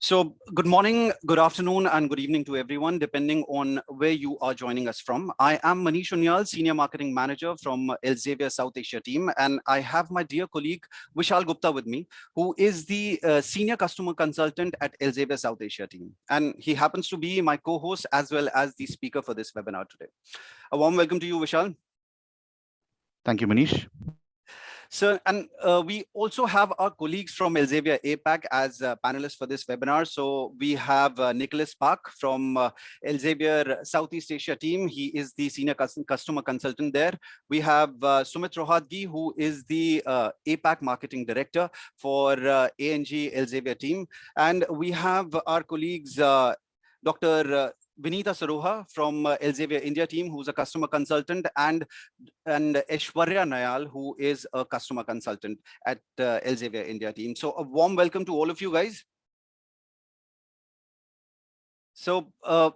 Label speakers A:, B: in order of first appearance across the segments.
A: So good morning, good afternoon, and good evening to everyone, depending on where you are joining us from. I am Manish Unyal, Senior Marketing Manager from Elsevier South Asia team, and I have my dear colleague Vishal Gupta with me, who is the Senior Customer Consultant at Elsevier South Asia team. And he happens to be my co-host as well as the speaker for this webinar today. A warm welcome to you, Vishal.
B: Thank you, Manish.
A: So, and we also have our colleagues from Elsevier APAC as panelists for this webinar. So we have Nicholas Park from Elsevier Southeast Asia team. He is the senior customer consultant there. We have Sumit Rohadgi, who is the APAC marketing director for ANG Elsevier team. And we have our colleagues, Dr. Vinita Saroha from Elsevier India team, who's a customer consultant, and Aishwarya Nayal, who is a customer consultant at Elsevier India team. So a warm welcome to all of you guys. So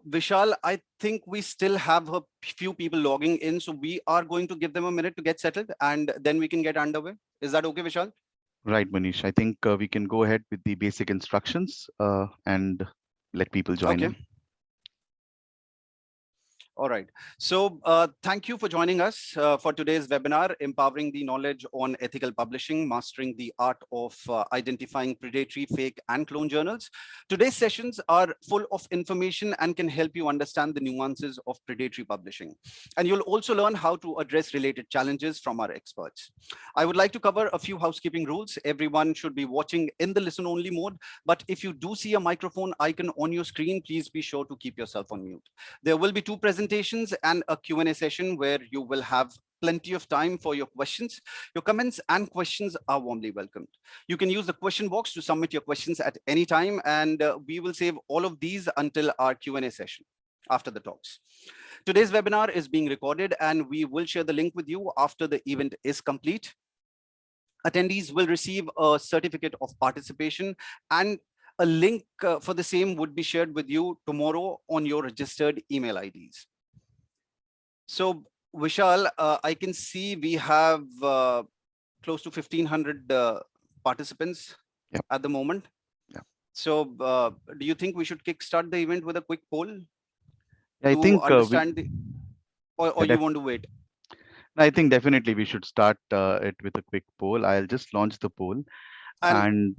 A: Vishal, I think we still have a few people logging in, so we are going to give them a minute to get settled, and then we can get underway. Is that okay, Vishal?
B: Right, Manish. I think we can go ahead with the basic instructions and let people join in.
A: All right. So thank you for joining us for today's webinar, Empowering the Knowledge on Ethical Publishing, Mastering the Art of Identifying Predatory, Fake, and Clone Journals. Today's sessions are full of information and can help you understand the nuances of predatory publishing. And you'll also learn how to address related challenges from our experts. I would like to cover a few housekeeping rules. Everyone should be watching in the listen-only mode, but if you do see a microphone icon on your screen, please be sure to keep yourself on mute. There will be two presentations and a Q&A session where you will have plenty of time for your questions. Your comments and questions are warmly welcomed. You can use the question box to submit your questions at any time, and we will save all of these until our Q&A session after the talks. Today's webinar is being recorded, and we will share the link with you after the event is complete. Attendees will receive a certificate of participation, and a link for the same would be shared with you tomorrow on your registered email IDs. So Vishal, I can see we have close to 1,500 participants at the moment. So do you think we should kickstart the event with a quick poll?
B: I think
A: understand or you want to wait?
B: I think definitely we should start it with a quick poll. I'll just launch the poll. And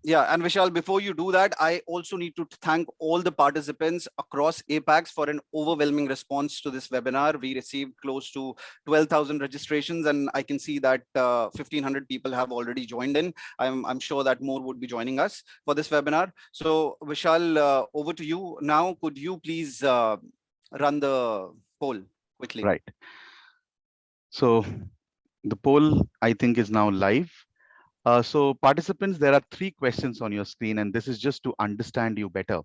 A: yeah, and Vishal, before you do that, I also need to thank all the participants across APACs for an overwhelming response to this webinar. We received close to 12,000 registrations, and I can see that 1,500 people have already joined in. I'm sure that more would be joining us for this webinar. So Vishal, over to you now. Could you please run the poll quickly?
B: Right. So the poll, I think, is now live. So participants, there are 3 questions on your screen, and this is just to understand you better.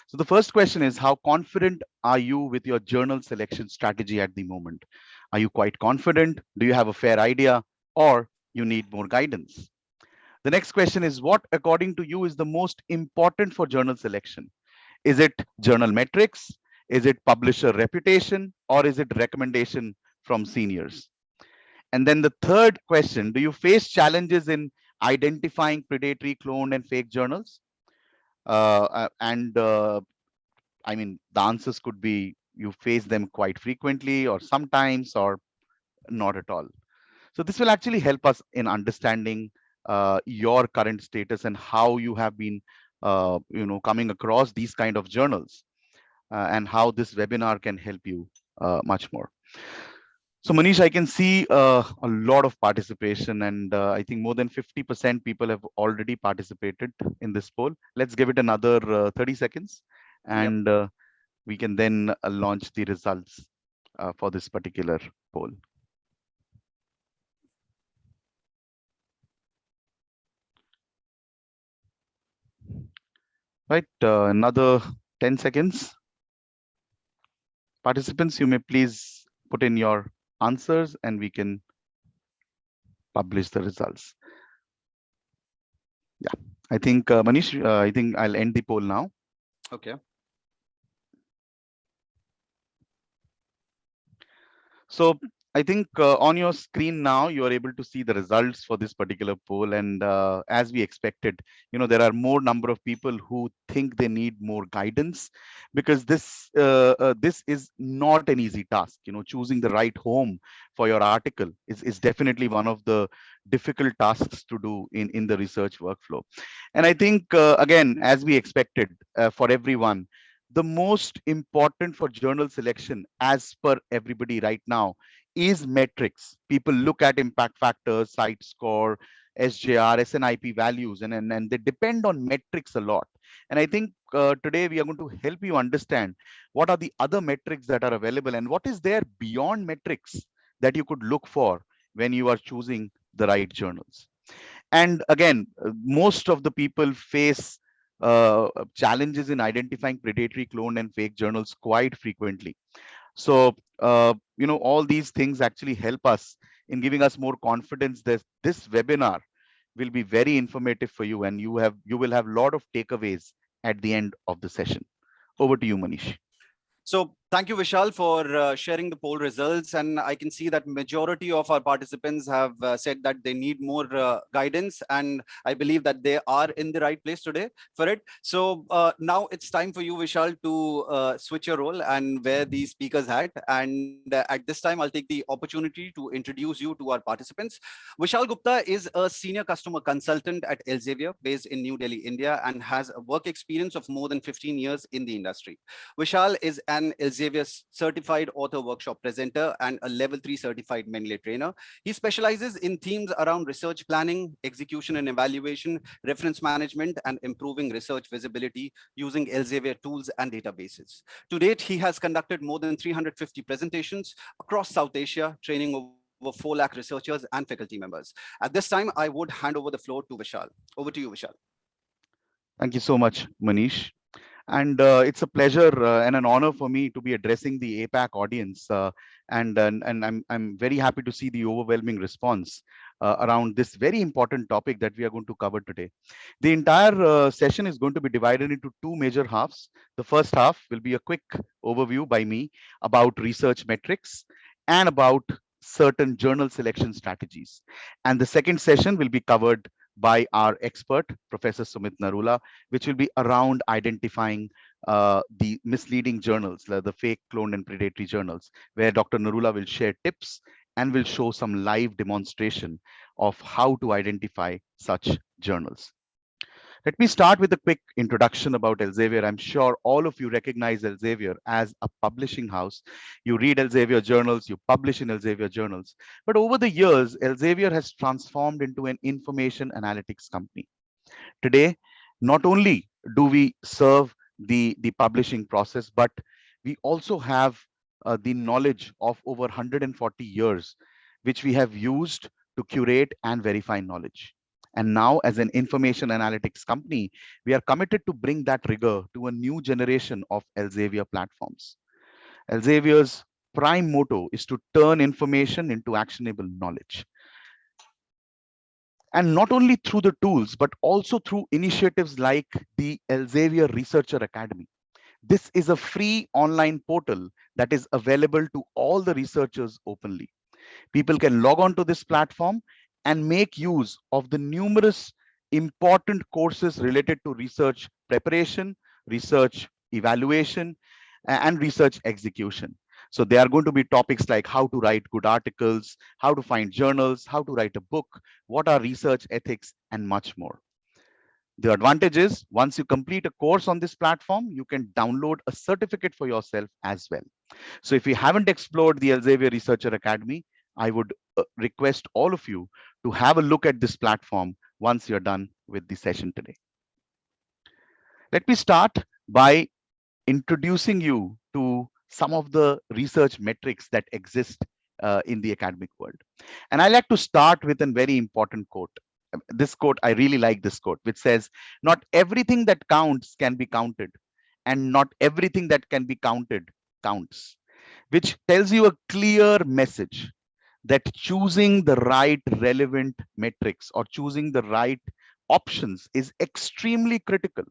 B: So the first question is, how confident are you with your journal selection strategy at the moment? Are you quite confident? Do you have a fair idea, or you need more guidance? The next question is, what according to you is the most important for journal selection? Is it journal metrics? Is it publisher reputation? Or is it recommendation from seniors? And then the third question, do you face challenges in identifying predatory, cloned, and fake journals? I mean, the answers could be you face them quite frequently or sometimes or not at all. So this will actually help us in understanding your current status and how you have been coming across these kind of journals and how this webinar can help you much more. So Manish, I can see a lot of participation, and I think more than 50% people have already participated in this poll. Let's give it another 30 seconds, and we can then launch the results for this particular poll. Right, another 10 seconds. Participants, you may please put in your answers and we can publish the results. Yeah, I think Manish, I think I'll end the poll now.
A: Okay.
B: So I think on your screen now, you are able to see the results for this particular poll. And as we expected, there are more number of people who think they need more guidance, because this is not an easy task. Choosing the right home for your article is definitely one of the difficult tasks to do in the research workflow. And I think, again, as we expected, for everyone, the most important for journal selection, as per everybody right now, is metrics. People look at impact factors, site score, SJR, SNIP values, and they depend on metrics a lot. And I think today we are going to help you understand what are the other metrics that are available and what is there beyond metrics that you could look for when you are choosing the right journals. And again, most of the people face challenges in identifying predatory, cloned, and fake journals quite frequently. So, all these things actually help us in giving us more confidence that this webinar will be very informative for you, and you will have a lot of takeaways at the end of the session. Over to you, Manish.
A: So thank you, Vishal, for sharing the poll results. And I can see that majority of our participants have said that they need more guidance. And I believe that they are in the right place today for it. So now it's time for you, Vishal, to switch your role and wear the speaker's hat. And at this time, I'll take the opportunity to introduce you to our participants. Vishal Gupta is a senior customer consultant at Elsevier, based in New Delhi, India, and has a work experience of more than 15 years in the industry. Vishal is an Elsevier certified author workshop presenter and a level 3 certified Mendeley trainer. He specializes in themes around research planning, execution and evaluation, reference management, and improving research visibility using Elsevier tools and databases. To date, he has conducted more than 350 presentations across South Asia, training over 4 lakh researchers and faculty members. At this time, I would hand over the floor to Vishal. Over to you, Vishal.
B: Thank you so much, Manish. And it's a pleasure and an honor for me to be addressing the APAC audience. And I'm very happy to see the overwhelming response around this very important topic that we are going to cover today. The entire session is going to be divided into two major halves. The first half will be a quick overview by me about research metrics and about certain journal selection strategies. And the second session will be covered by our expert, Professor Sumit Narula, which will be around identifying the misleading journals, the fake, cloned, and predatory journals, where Dr. Narula will share tips and will show some live demonstration of how to identify such journals. Let me start with a quick introduction about Elsevier. I'm sure all of you recognize Elsevier as a publishing house. You read Elsevier journals, you publish in Elsevier journals. But over the years, Elsevier has transformed into an information analytics company. Today, not only do we serve the publishing process, but we also have the knowledge of over 140 years, which we have used to curate and verify knowledge. And now, as an information analytics company, we are committed to bring that rigor to a new generation of Elsevier platforms. Elsevier's prime motto is to turn information into actionable knowledge. And not only through the tools, but also through initiatives like the Elsevier Researcher Academy. This is a free online portal that is available to all the researchers openly. People can log on to this platform and make use of the numerous important courses related to research preparation, research evaluation, and research execution. So there are going to be topics like how to write good articles, how to find journals, how to write a book, what are research ethics, and much more. The advantage is once you complete a course on this platform, you can download a certificate for yourself as well. So if you haven't explored the Elsevier Researcher Academy, I would request all of you to have a look at this platform once you're done with the session today. Let me start by introducing you to some of the research metrics that exist in the academic world. And I like to start with a very important quote. This quote, I really like this quote, which says, "Not everything that counts can be counted, and not everything that can be counted counts," which tells you a clear message that choosing the right relevant metrics or choosing the right options is extremely critical.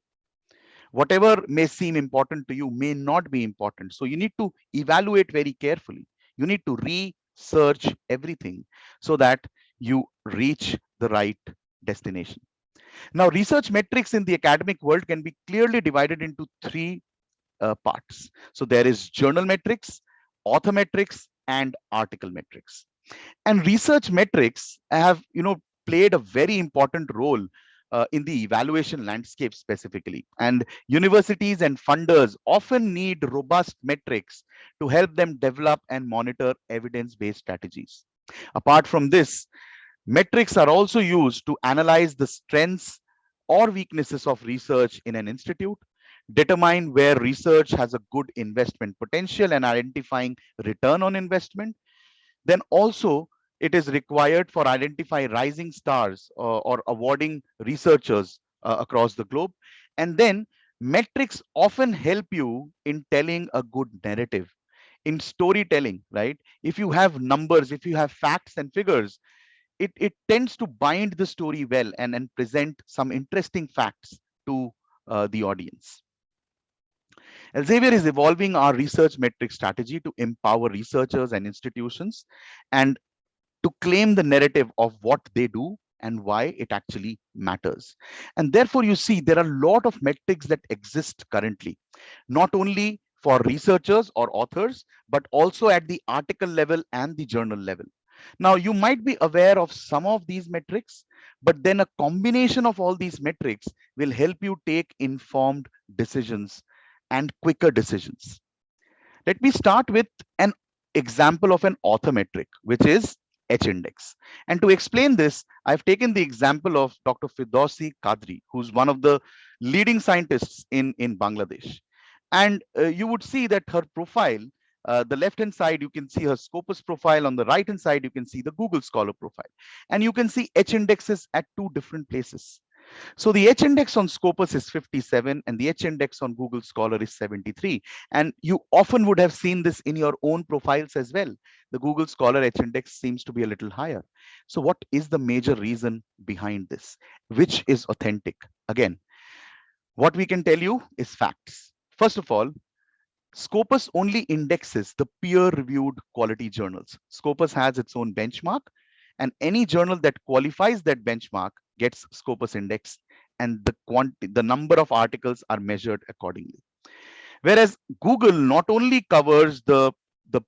B: Whatever may seem important to you may not be important. So you need to evaluate very carefully. You need to search everything so that you reach the right destination. Now, research metrics in the academic world can be clearly divided into three parts. So there is journal metrics, author metrics, and article metrics. And research metrics have, played a very important role in the evaluation landscape specifically. And universities and funders often need robust metrics to help them develop and monitor evidence-based strategies. Apart from this, metrics are also used to analyze the strengths or weaknesses of research in an institute, determine where research has a good investment potential and identifying return on investment. Then also it is required for identify rising stars or awarding researchers across the globe. And then metrics often help you in telling a good narrative, in storytelling, right? If you have numbers, if you have facts and figures, it tends to bind the story well and present some interesting facts to the audience. Elsevier is evolving our research metric strategy to empower researchers and institutions and to claim the narrative of what they do and why it actually matters. And therefore, you see, there are a lot of metrics that exist currently, not only for researchers or authors, but also at the article level and the journal level. Now, you might be aware of some of these metrics, but then a combination of all these metrics will help you take informed decisions and quicker decisions. Let me start with an example of an author metric, which is H-index. And to explain this, I've taken the example of Dr. Firdausi Kadri, who's one of the leading scientists in Bangladesh. And you would see that her profile, the left-hand side, you can see her Scopus profile. On the right-hand side, you can see the Google Scholar profile. And you can see H-indexes at two different places. So the H index on Scopus is 57 and the H index on Google Scholar is 73. And you often would have seen this in your own profiles as well. The Google Scholar H index seems to be a little higher. So what is the major reason behind this? Which is authentic? Again, what we can tell you is facts. First of all, Scopus only indexes the peer-reviewed quality journals. Scopus has its own benchmark, and any journal that qualifies that benchmark gets Scopus index, and the number of articles are measured accordingly. Whereas Google not only covers the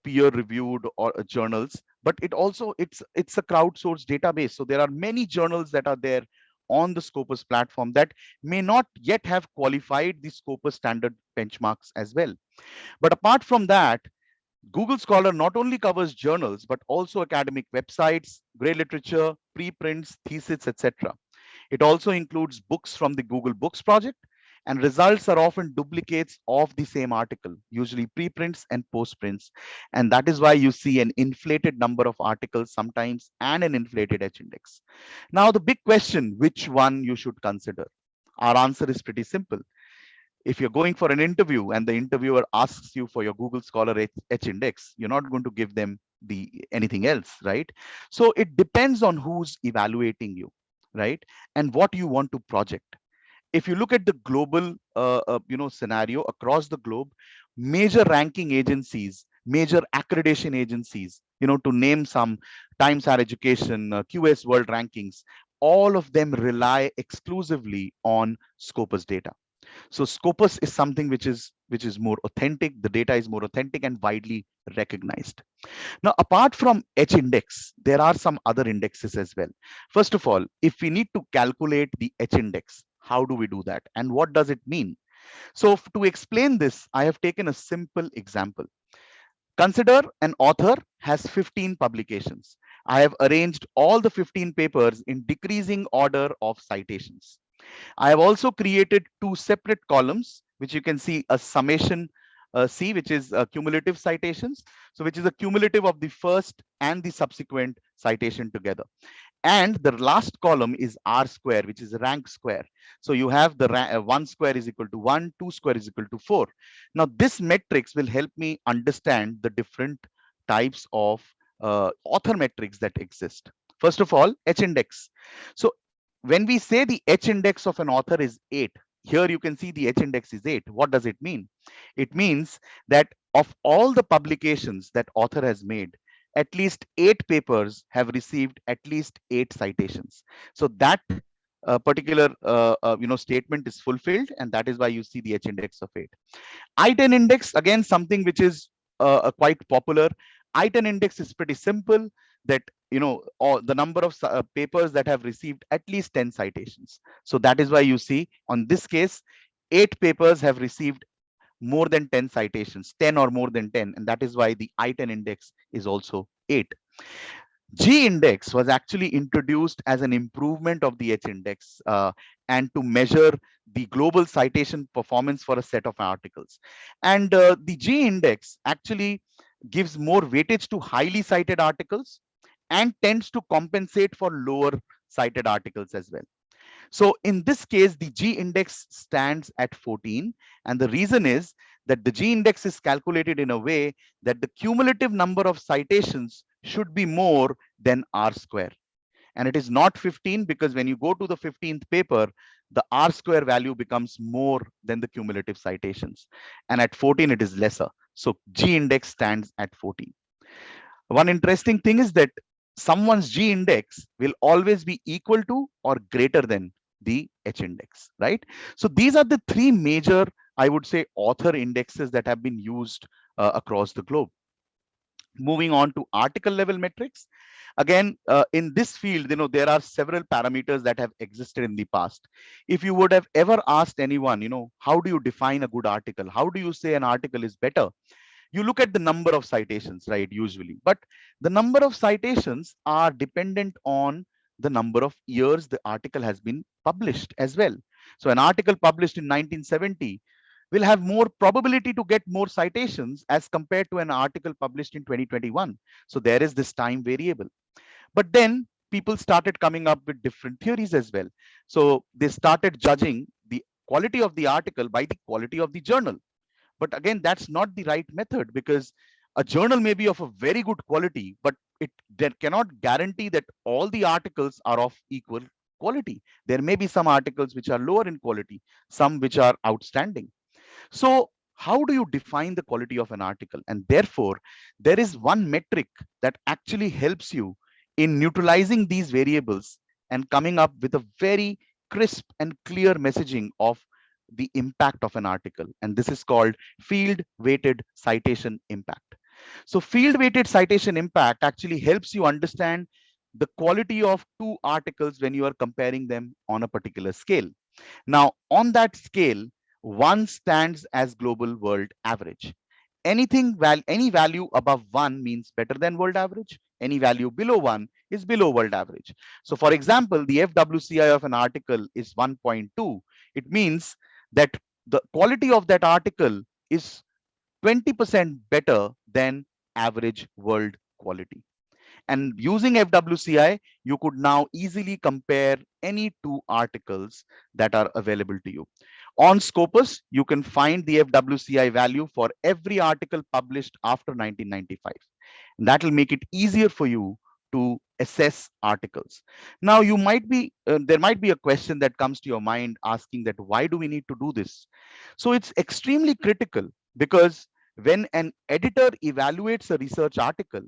B: peer-reviewed or journals, but it's a crowdsourced database. So there are many journals that are there on the Scopus platform that may not yet have qualified the Scopus standard benchmarks as well. But apart from that, Google Scholar not only covers journals, but also academic websites, grey literature, preprints, theses, etc. It also includes books from the Google Books project, and results are often duplicates of the same article, usually preprints and postprints. And that is why you see an inflated number of articles sometimes and an inflated H index. Now, the big question, which one you should consider? Our answer is pretty simple. If you're going for an interview and the interviewer asks you for your Google Scholar H index, you're not going to give them the anything else, right? So it depends on who's evaluating you, right? And what you want to project. If you look at the global scenario across the globe, major ranking agencies, major accreditation agencies, to name some, Times Higher Education, QS World Rankings, all of them rely exclusively on Scopus data. So Scopus is something which is more authentic. The data is more authentic and widely recognized. Now, apart from H index, there are some other indexes as well. First of all, if we need to calculate the H index, how do we do that? And what does it mean? So to explain this, I have taken a simple example. Consider an author has 15 publications. I have arranged all the 15 papers in decreasing order of citations. I have also created two separate columns, which you can see a summation C, which is cumulative citations. So which is a cumulative of the first and the subsequent citation together. And the last column is R square, which is rank square. So you have the 1 square is equal to 1, 2 square is equal to 4. Now this matrix will help me understand the different types of author metrics that exist. First of all, H index. So when we say the H index of an author is 8, here you can see the H index is 8. What does it mean? It means that of all the publications that author has made, at least 8 papers have received at least 8 citations. So that particular statement is fulfilled, and that is why you see the H index of 8. I-10 index, again, something which is quite popular. I-10 index is pretty simple, that all the number of papers that have received at least 10 citations. So that is why you see on this case 8 papers have received more than 10 citations, 10 or more than 10, and that is why the I-10 index is also 8. G index was actually introduced as an improvement of the H index, and to measure the global citation performance for a set of articles. And the G index actually gives more weightage to highly cited articles and tends to compensate for lower cited articles as well. So in this case, the G index stands at 14. And the reason is that the G index is calculated in a way that the cumulative number of citations should be more than R square. And it is not 15, because when you go to the 15th paper, the R square value becomes more than the cumulative citations. And at 14, it is lesser. So G index stands at 14. One interesting thing is that someone's G index will always be equal to or greater than the H index, right? So these are the three major, I would say, author indexes that have been used across the globe. Moving on to article level metrics. Again, in this field, there are several parameters that have existed in the past. If you would have ever asked anyone, how do you define a good article? How do you say an article is better? You look at the number of citations, right, usually. But the number of citations are dependent on the number of years the article has been published as well. So an article published in 1970 will have more probability to get more citations as compared to an article published in 2021. So there is this time variable. But then people started coming up with different theories as well. So they started judging the quality of the article by the quality of the journal. But again, that's not the right method, because a journal may be of a very good quality, but it that cannot guarantee that all the articles are of equal quality. There may be some articles which are lower in quality, some which are outstanding. So how do you define the quality of an article? And therefore, there is one metric that actually helps you in neutralizing these variables and coming up with a very crisp and clear messaging of the impact of an article. And this is called field weighted citation impact. So field weighted citation impact actually helps you understand the quality of two articles when you are comparing them on a particular scale. Now, on that scale, one stands as global world average. Any value above 1 means better than world average. Any value below 1 is below world average. So for example, the FWCI of an article is 1.2. It means that the quality of that article is 20% better than average world quality. And using FWCI, you could now easily compare any two articles that are available to you. On Scopus, you can find the FWCI value for every article published after 1995. That will make it easier for you to assess articles. Now, there might be a question that comes to your mind asking that why do we need to do this? So it's extremely critical, because when an editor evaluates a research article,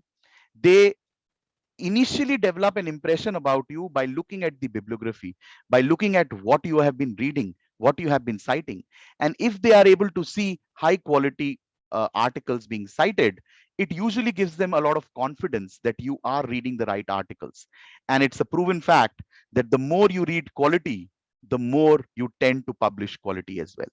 B: they initially develop an impression about you by looking at the bibliography, by looking at what you have been reading, what you have been citing. And if they are able to see high quality articles being cited, it usually gives them a lot of confidence that you are reading the right articles. And it's a proven fact that the more you read quality, the more you tend to publish quality as well.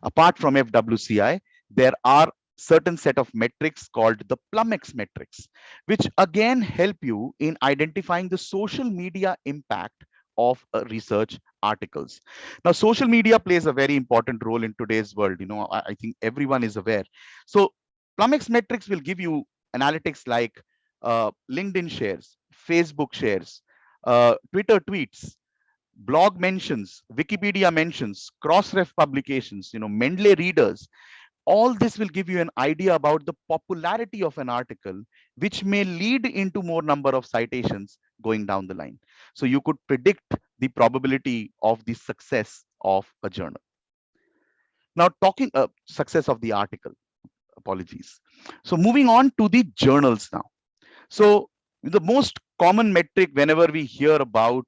B: Apart from FWCI, there are certain set of metrics called the Plumex metrics, which again help you in identifying the social media impact of research articles. Now, social media plays a very important role in today's world. I think everyone is aware. So Plumex metrics will give you analytics like LinkedIn shares, Facebook shares, Twitter tweets, blog mentions, Wikipedia mentions, cross-ref publications, Mendeley readers. All this will give you an idea about the popularity of an article, which may lead into more number of citations going down the line. So you could predict the probability of the success of a journal. Now, talking success of the article, apologies. So moving on to the journals now. So the most common metric whenever we hear about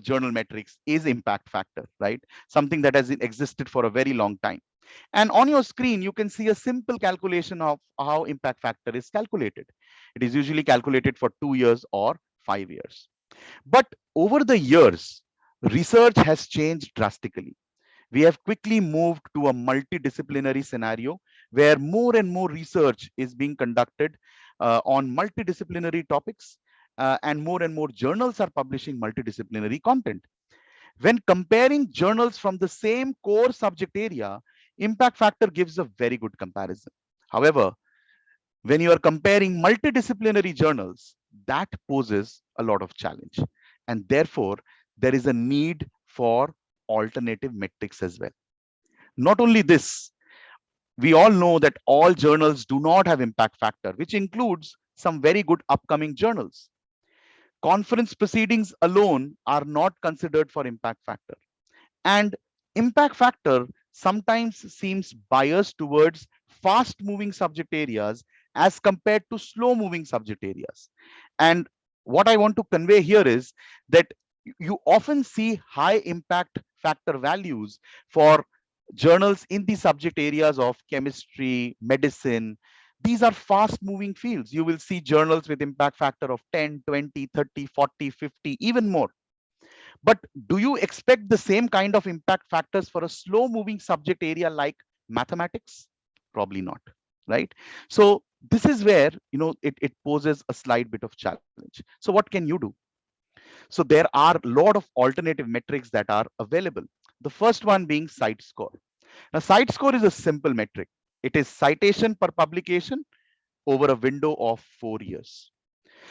B: journal metrics is impact factor, right? Something that has existed for a very long time. And on your screen, you can see a simple calculation of how impact factor is calculated. It is usually calculated for 2 years or 5 years. But over the years, research has changed drastically. We have quickly moved to a multidisciplinary scenario where more and more research is being conducted on multidisciplinary topics, and more journals are publishing multidisciplinary content. When comparing journals from the same core subject area, impact factor gives a very good comparison. However, when you are comparing multidisciplinary journals, that poses a lot of challenge. And therefore, there is a need for alternative metrics as well. Not only this, we all know that all journals do not have impact factor, which includes some very good upcoming journals. Conference proceedings alone are not considered for impact factor. And impact factor sometimes seems biased towards fast moving subject areas as compared to slow moving subject areas. And what I want to convey here is that you often see high impact factor values for journals in the subject areas of chemistry, medicine. These are fast moving fields. You will see journals with impact factor of 10, 20, 30, 40, 50, even more. But do you expect the same kind of impact factors for a slow moving subject area like mathematics? Probably not, right? So this is where it poses a slight bit of challenge. So what can you do? So there are a lot of alternative metrics that are available. The first one being site score. Now site score is a simple metric. It is citation per publication over a window of 4 years.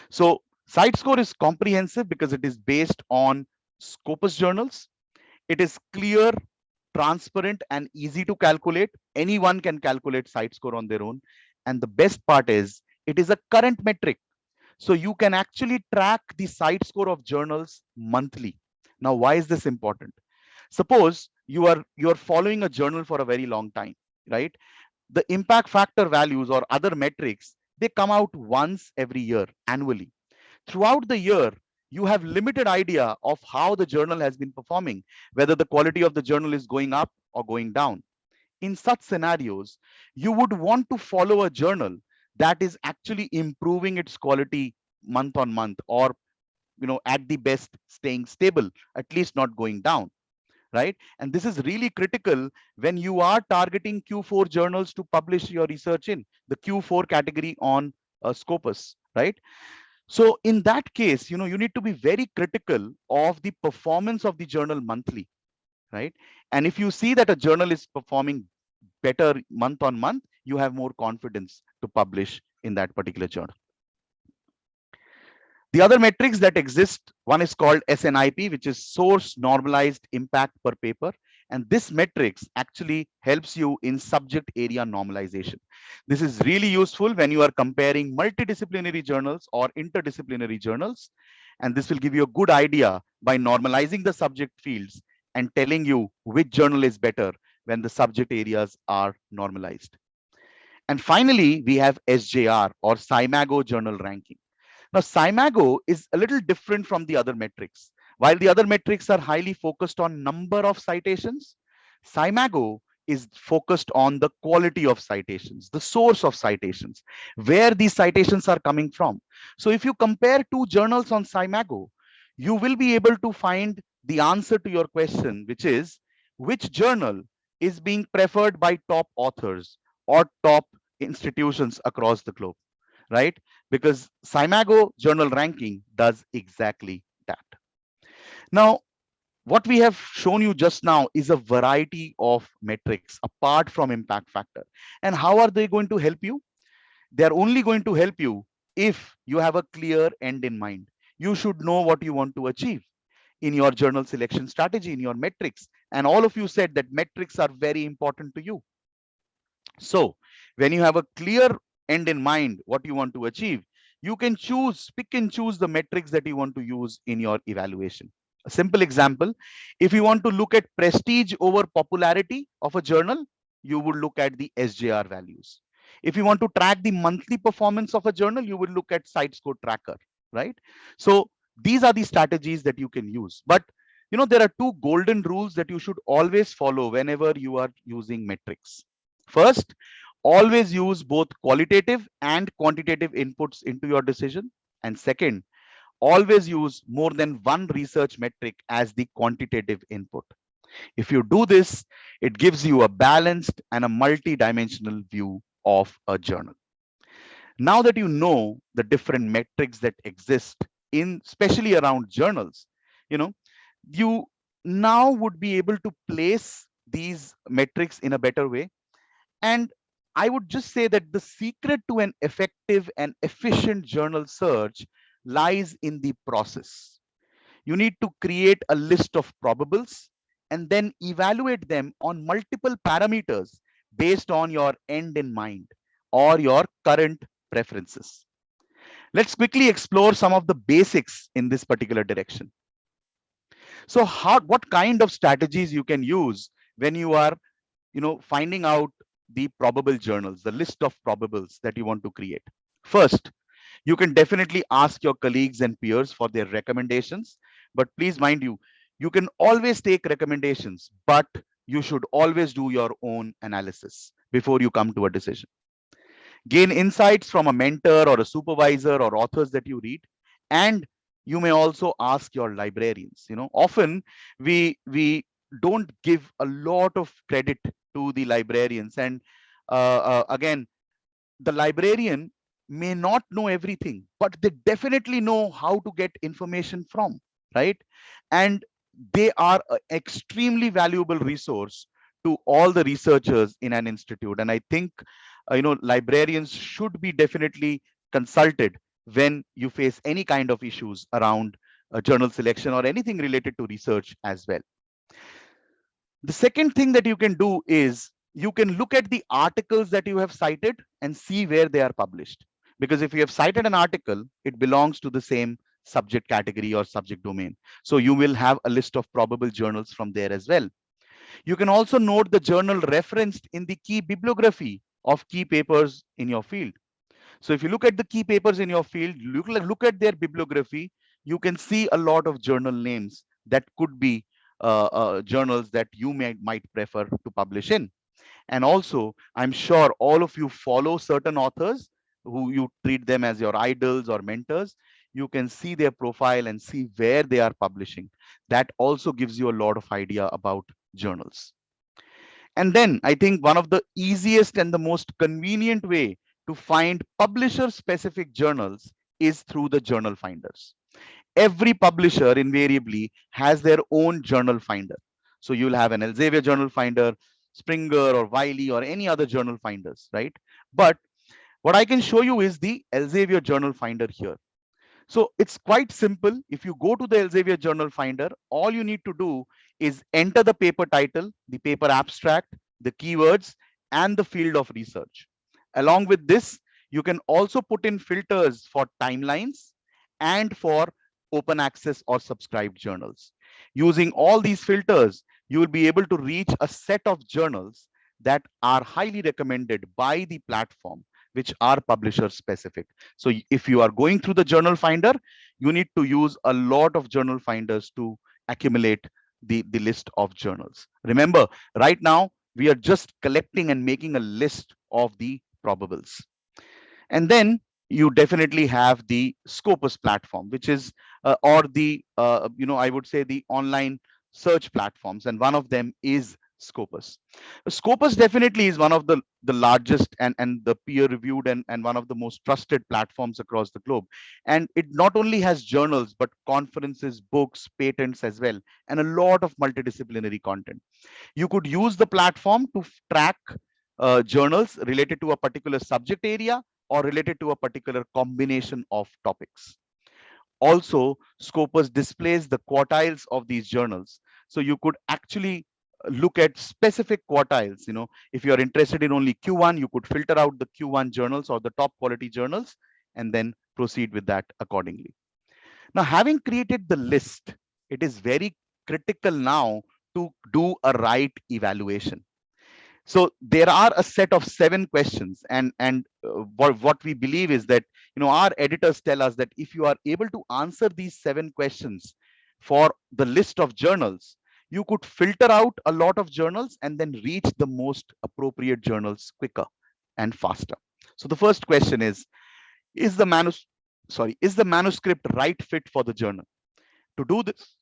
B: So site score is comprehensive because it is based on Scopus journals. It is clear, transparent, and easy to calculate. Anyone can calculate site score on their own. And the best part is it is a current metric. So you can actually track the site score of journals monthly. Now, why is this important? Suppose you are following a journal for a very long time, right? The impact factor values or other metrics, they come out once every year, annually. Throughout the year, you have limited idea of how the journal has been performing, whether the quality of the journal is going up or going down. In such scenarios, you would want to follow a journal that is actually improving its quality month on month, or at the best staying stable, at least not going down, right? And this is really critical when you are targeting Q4 journals to publish your research in the Q4 category on Scopus, right? So in that case, you need to be very critical of the performance of the journal monthly, right? And if you see that a journal is performing better month on month, you have more confidence to publish in that particular journal. The other metrics that exist, one is called SNIP, which is source normalized impact per paper. And this metrics actually helps you in subject area normalization. This is really useful when you are comparing multidisciplinary journals or interdisciplinary journals. And this will give you a good idea by normalizing the subject fields and telling you which journal is better when the subject areas are normalized. And finally, we have SJR or SCIMAGO journal ranking. Now, SCIMAGO is a little different from the other metrics. While the other metrics are highly focused on number of citations, SCIMAGO is focused on the quality of citations, the source of citations, where these citations are coming from. So if you compare two journals on SCIMAGO, you will be able to find the answer to your question, which is which journal is being preferred by top authors or top institutions across the globe, right? Because SCIMAGO journal ranking does exactly that. Now, what we have shown you just now is a variety of metrics apart from impact factor. And how are they going to help you? They're only going to help you if you have a clear end in mind. You should know what you want to achieve in your journal selection strategy, in your metrics. And all of you said that metrics are very important to you. So when you have a clear end in mind, what you want to achieve, you can pick and choose the metrics that you want to use in your evaluation. A simple example, if you want to look at prestige over popularity of a journal, you would look at the SJR values. If you want to track the monthly performance of a journal, you will look at Sitescore Tracker, right? So these are the strategies that you can use. But there are two golden rules that you should always follow whenever you are using metrics. First, always use both qualitative and quantitative inputs into your decision. And second, always use more than one research metric as the quantitative input. If you do this, it gives you a balanced and a multi-dimensional view of a journal. Now that you know the different metrics that exist in, especially around journals, you know, you now would be able to place these metrics in a better way. And I would just say that the secret to an effective and efficient journal search lies in the process. You need to create a list of probables and then evaluate them on multiple parameters based on your end in mind or your current preferences. Let's quickly explore some of the basics in this particular direction. So what kind of strategies you can use when you are finding out the probable journals, the list of probables that you want to create? First, you can definitely ask your colleagues and peers for their recommendations, but please mind you, you can always take recommendations, but you should always do your own analysis before you come to a decision. Gain insights from a mentor or a supervisor or authors that you read, and you may also ask your librarians. Often we don't give a lot of credit to the librarians, and again, the librarian may not know everything, but they definitely know how to get information from, right? And they are an extremely valuable resource to all the researchers in an institute. And I think, librarians should be definitely consulted when you face any kind of issues around journal selection or anything related to research as well. The second thing that you can do is you can look at the articles that you have cited and see where they are published. Because if you have cited an article, it belongs to the same subject category or subject domain. So you will have a list of probable journals from there as well. You can also note the journal referenced in the key bibliography of key papers in your field. So if you look at the key papers in your field, look at their bibliography, you can see a lot of journal names that could be journals that you might prefer to publish in. And also, I'm sure all of you follow certain authors who you treat them as your idols or mentors. You can see their profile and see where they are publishing. That also gives you a lot of idea about journals. And then I think one of the easiest and the most convenient way to find publisher specific journals is through the journal finders. Every publisher invariably has their own journal finder. So you'll have an Elsevier journal finder, Springer or Wiley or any other journal finders, right? But what I can show you is the Elsevier journal finder here. So it's quite simple. If you go to the Elsevier Journal Finder, all you need to do is enter the paper title, the paper abstract, the keywords, and the field of research. Along with this, you can also put in filters for timelines and for open access or subscribed journals. Using all these filters, you will be able to reach a set of journals that are highly recommended by the platform, which are publisher specific. So if you are going through the journal finder, you need to use a lot of journal finders to accumulate the list of journals. Remember, right now, we are just collecting and making a list of the probables. And then you definitely have the Scopus platform, which is, or the, I would say the online search platforms. And one of them is Scopus. Scopus definitely is one of the largest and the peer reviewed and one of the most trusted platforms across the globe. And it not only has journals, but conferences, books, patents as well, and a lot of multidisciplinary content. You could use the platform to track journals related to a particular subject area or related to a particular combination of topics. Also, Scopus displays the quartiles of these journals. So you could actually look at specific quartiles. If you're interested in only Q1, you could filter out the Q1 journals or the top quality journals and then proceed with that accordingly. Now, having created the list, it is very critical now to do a right evaluation. So there are a set of 7 questions, and what we believe is that, our editors tell us that if you are able to answer these 7 questions for the list of journals, you could filter out a lot of journals and then reach the most appropriate journals quicker and faster. So the first question is the manus is the manuscript right fit for the journal? To do this,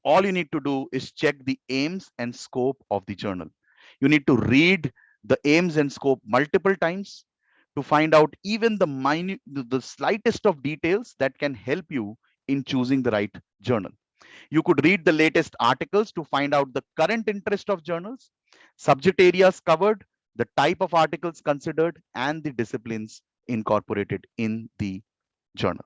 B: all you need to do is check the aims and scope of the journal. You need to read the aims and scope multiple times to find out even the slightest of details that can help you in choosing the right journal. You could read the latest articles to find out the current interest of journals, subject areas covered, the type of articles considered, and the disciplines incorporated in the journal.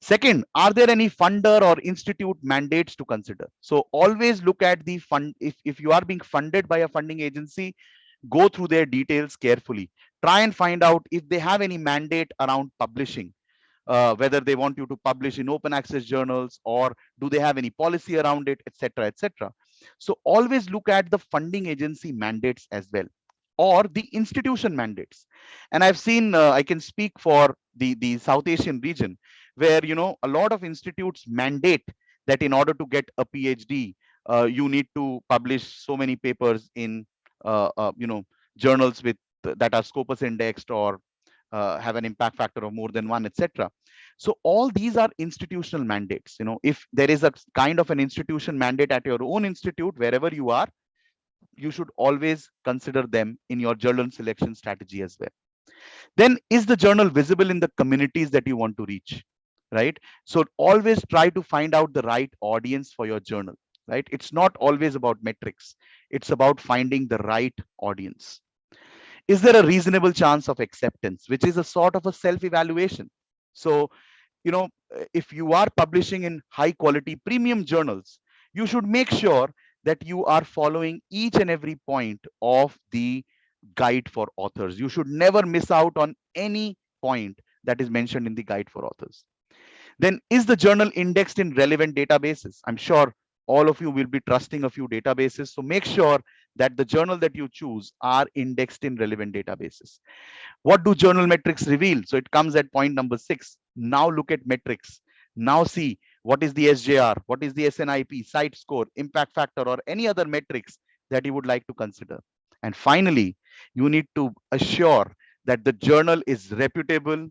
B: Second, are there any funder or institute mandates to consider? So always look at the fund. If you are being funded by a funding agency, go through their details carefully. Try and find out if they have any mandate around publishing, whether they want you to publish in open access journals, or do they have any policy around it, etc., etc. So always look at the funding agency mandates as well, or the institution mandates. And I've seen, I can speak for the South Asian region, where a lot of institutes mandate that in order to get a PhD, you need to publish so many papers in journals with that are Scopus indexed, or have an impact factor of more than 1, etc. So all these are institutional mandates. If there is a kind of an institution mandate at your own institute, wherever you are, you should always consider them in your journal selection strategy as well. Then, is the journal visible in the communities that you want to reach? Right. So always try to find out the right audience for your journal. Right. It's not always about metrics. It's about finding the right audience. Is there a reasonable chance of acceptance, which is a sort of a self-evaluation? So, if you are publishing in high quality premium journals, you should make sure that you are following each and every point of the guide for authors. You should never miss out on any point that is mentioned in the guide for authors. Then, is the journal indexed in relevant databases? I'm sure all of you will be trusting a few databases. So make sure that the journal that you choose are indexed in relevant databases. What do journal metrics reveal? So it comes at point number 6. Now look at metrics. Now see what is the SJR, what is the SNIP, site score, impact factor, or any other metrics that you would like to consider. And finally, you need to assure that the journal is reputable,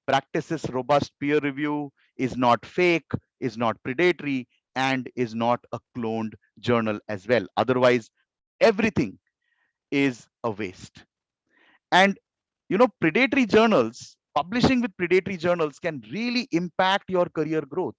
B: practices robust peer review, is not fake, is not predatory, and is not a cloned journal as well. Otherwise, everything is a waste. And predatory journals, publishing with predatory journals can really impact your career growth.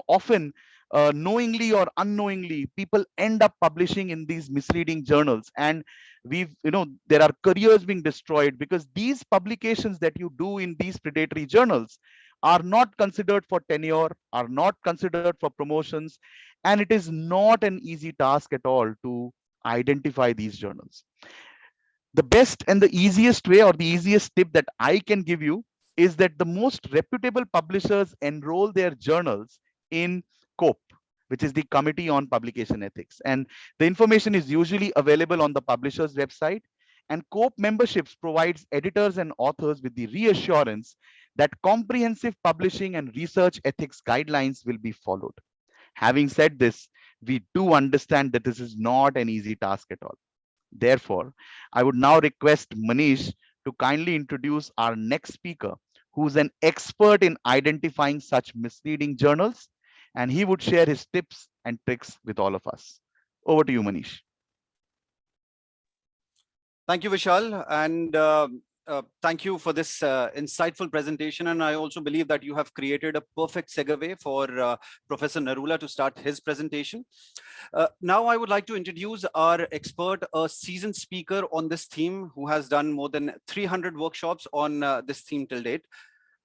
B: Often, knowingly or unknowingly, people end up publishing in these misleading journals, and there are careers being destroyed because these publications that you do in these predatory journals are not considered for tenure, are not considered for promotions, and it is not an easy task at all to identify these journals. The best and the easiest way, or the easiest tip that I can give you, is that the most reputable publishers enroll their journals in COPE, which is the Committee on Publication Ethics. And the information is usually available on the publisher's website. And COPE memberships provides editors and authors with the reassurance that comprehensive publishing and research ethics guidelines will be followed. Having said this, we do understand that this is not an easy task at all. Therefore, I would now request Manish to kindly introduce our next speaker, who's an expert in identifying such misleading journals, and he would share his tips and tricks with all of us. Over to you, Manish.
A: Thank you, Vishal. And thank you for this insightful presentation. And I also believe that you have created a perfect segue for Professor Narula to start his presentation. Now, I would like to introduce our expert, a seasoned speaker on this theme who has done more than 300 workshops on this theme till date.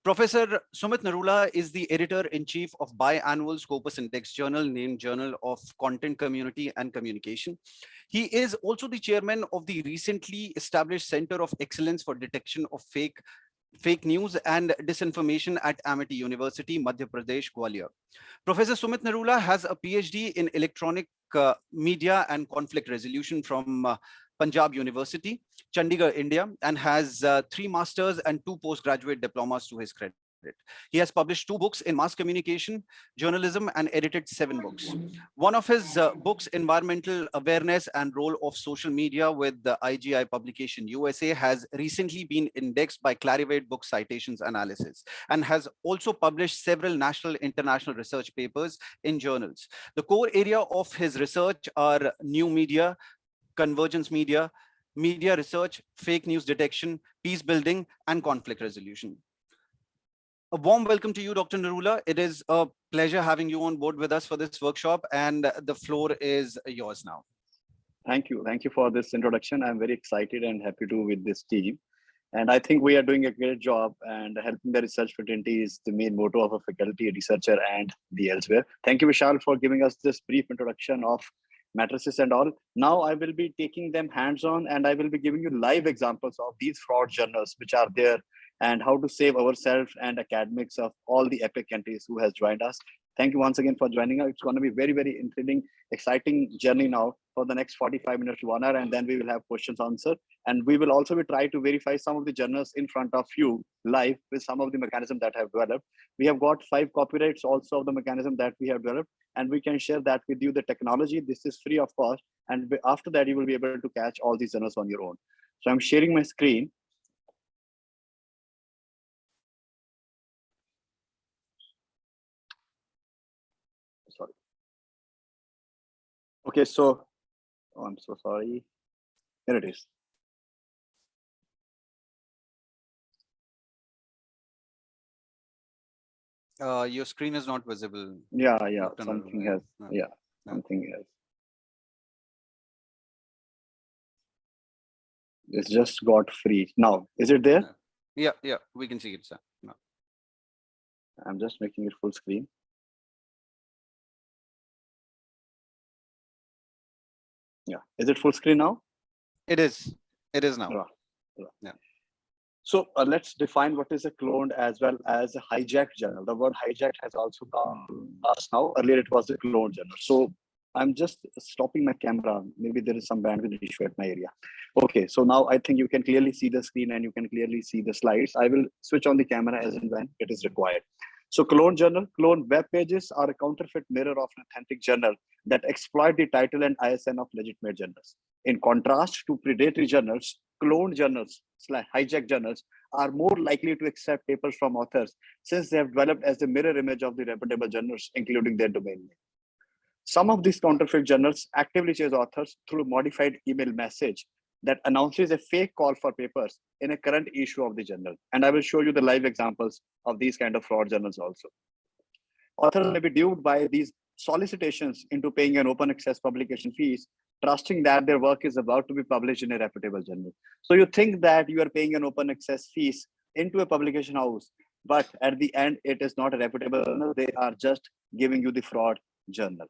A: Professor Sumit Narula is the editor-in-chief of biannual Scopus Index journal named Journal of Content, Community and Communication. He is also the chairman of the recently established Center of Excellence for Detection of Fake News and Disinformation at Amity University, Madhya Pradesh, Gwalior. Professor Sumit Narula has a PhD in electronic media and conflict resolution from Punjab University, Chandigarh, India, and has 3 masters and 2 postgraduate diplomas to his credit. He has published 2 books in mass communication, journalism, and edited 7 books. One of his books, Environmental Awareness and Role of Social Media with the IGI publication USA, has recently been indexed by Clarivate Book Citations Analysis and has also published several national international research papers in journals. The core area of his research are new media, convergence media, media research, fake news detection, peace building, and conflict resolution. A warm welcome to you, Dr. Narula. It is a pleasure having you on board with us for this workshop, and the floor is yours now.
C: Thank you. Thank you for this introduction. I'm very excited and happy to with this team. And I think we are doing a great job, and helping the research fraternity is the main motto of a faculty, researcher, and the elsewhere. Thank you, Vishal, for giving us this brief introduction of matrices and all. Now I will be taking them hands-on, and I will be giving you live examples of these fraud journals which are there, and how to save ourselves and academics of all the epic countries who has joined us. Thank you once again for joining us. It's going to be very, very intriguing, exciting journey now for the next 45 minutes to 1 hour, and then we will have questions answered. And we will also be trying to verify some of the journals in front of you live with some of the mechanism that have developed. We have got 5 copyrights also of the mechanism that we have developed, and we can share that with you, the technology. This is free of cost. And after that, you will be able to catch all these journals on your own. So I'm sharing my screen. Sorry. Okay, so I'm so sorry. Here it is.
A: Your screen is not visible.
C: Yeah,
A: Dr.
C: something
A: Narula.
C: has. Yeah, something has. It's just got free. Now, is it there?
A: Yeah, we can see it, sir. No.
C: I'm just making it full screen. Yeah, is it full screen now?
A: It is now.
C: Yeah. So let's define what is a cloned as well as a hijacked journal. The word hijacked has also come to us now. Earlier it was a cloned journal. So I'm just stopping my camera. Maybe there is some bandwidth issue at my area. Okay, so now I think you can clearly see the screen and you can clearly see the slides. I will switch on the camera as and when it is required. So cloned journal, cloned web pages are a counterfeit mirror of an authentic journal that exploit the title and ISN of legitimate journals. In contrast to predatory journals, cloned journals / hijacked journals are more likely to accept papers from authors since they have developed as the mirror image of the reputable journals, including their domain name. Some of these counterfeit journals actively chase authors through modified email message that announces a fake call for papers in a current issue of the journal. And I will show you the live examples of these kind of fraud journals also. Authors may be duped by these solicitations into paying an open access publication fees, trusting that their work is about to be published in a reputable journal. So you think that you are paying an open access fees into a publication house, but at the end, it is not a reputable journal. They are just giving you the fraud journal.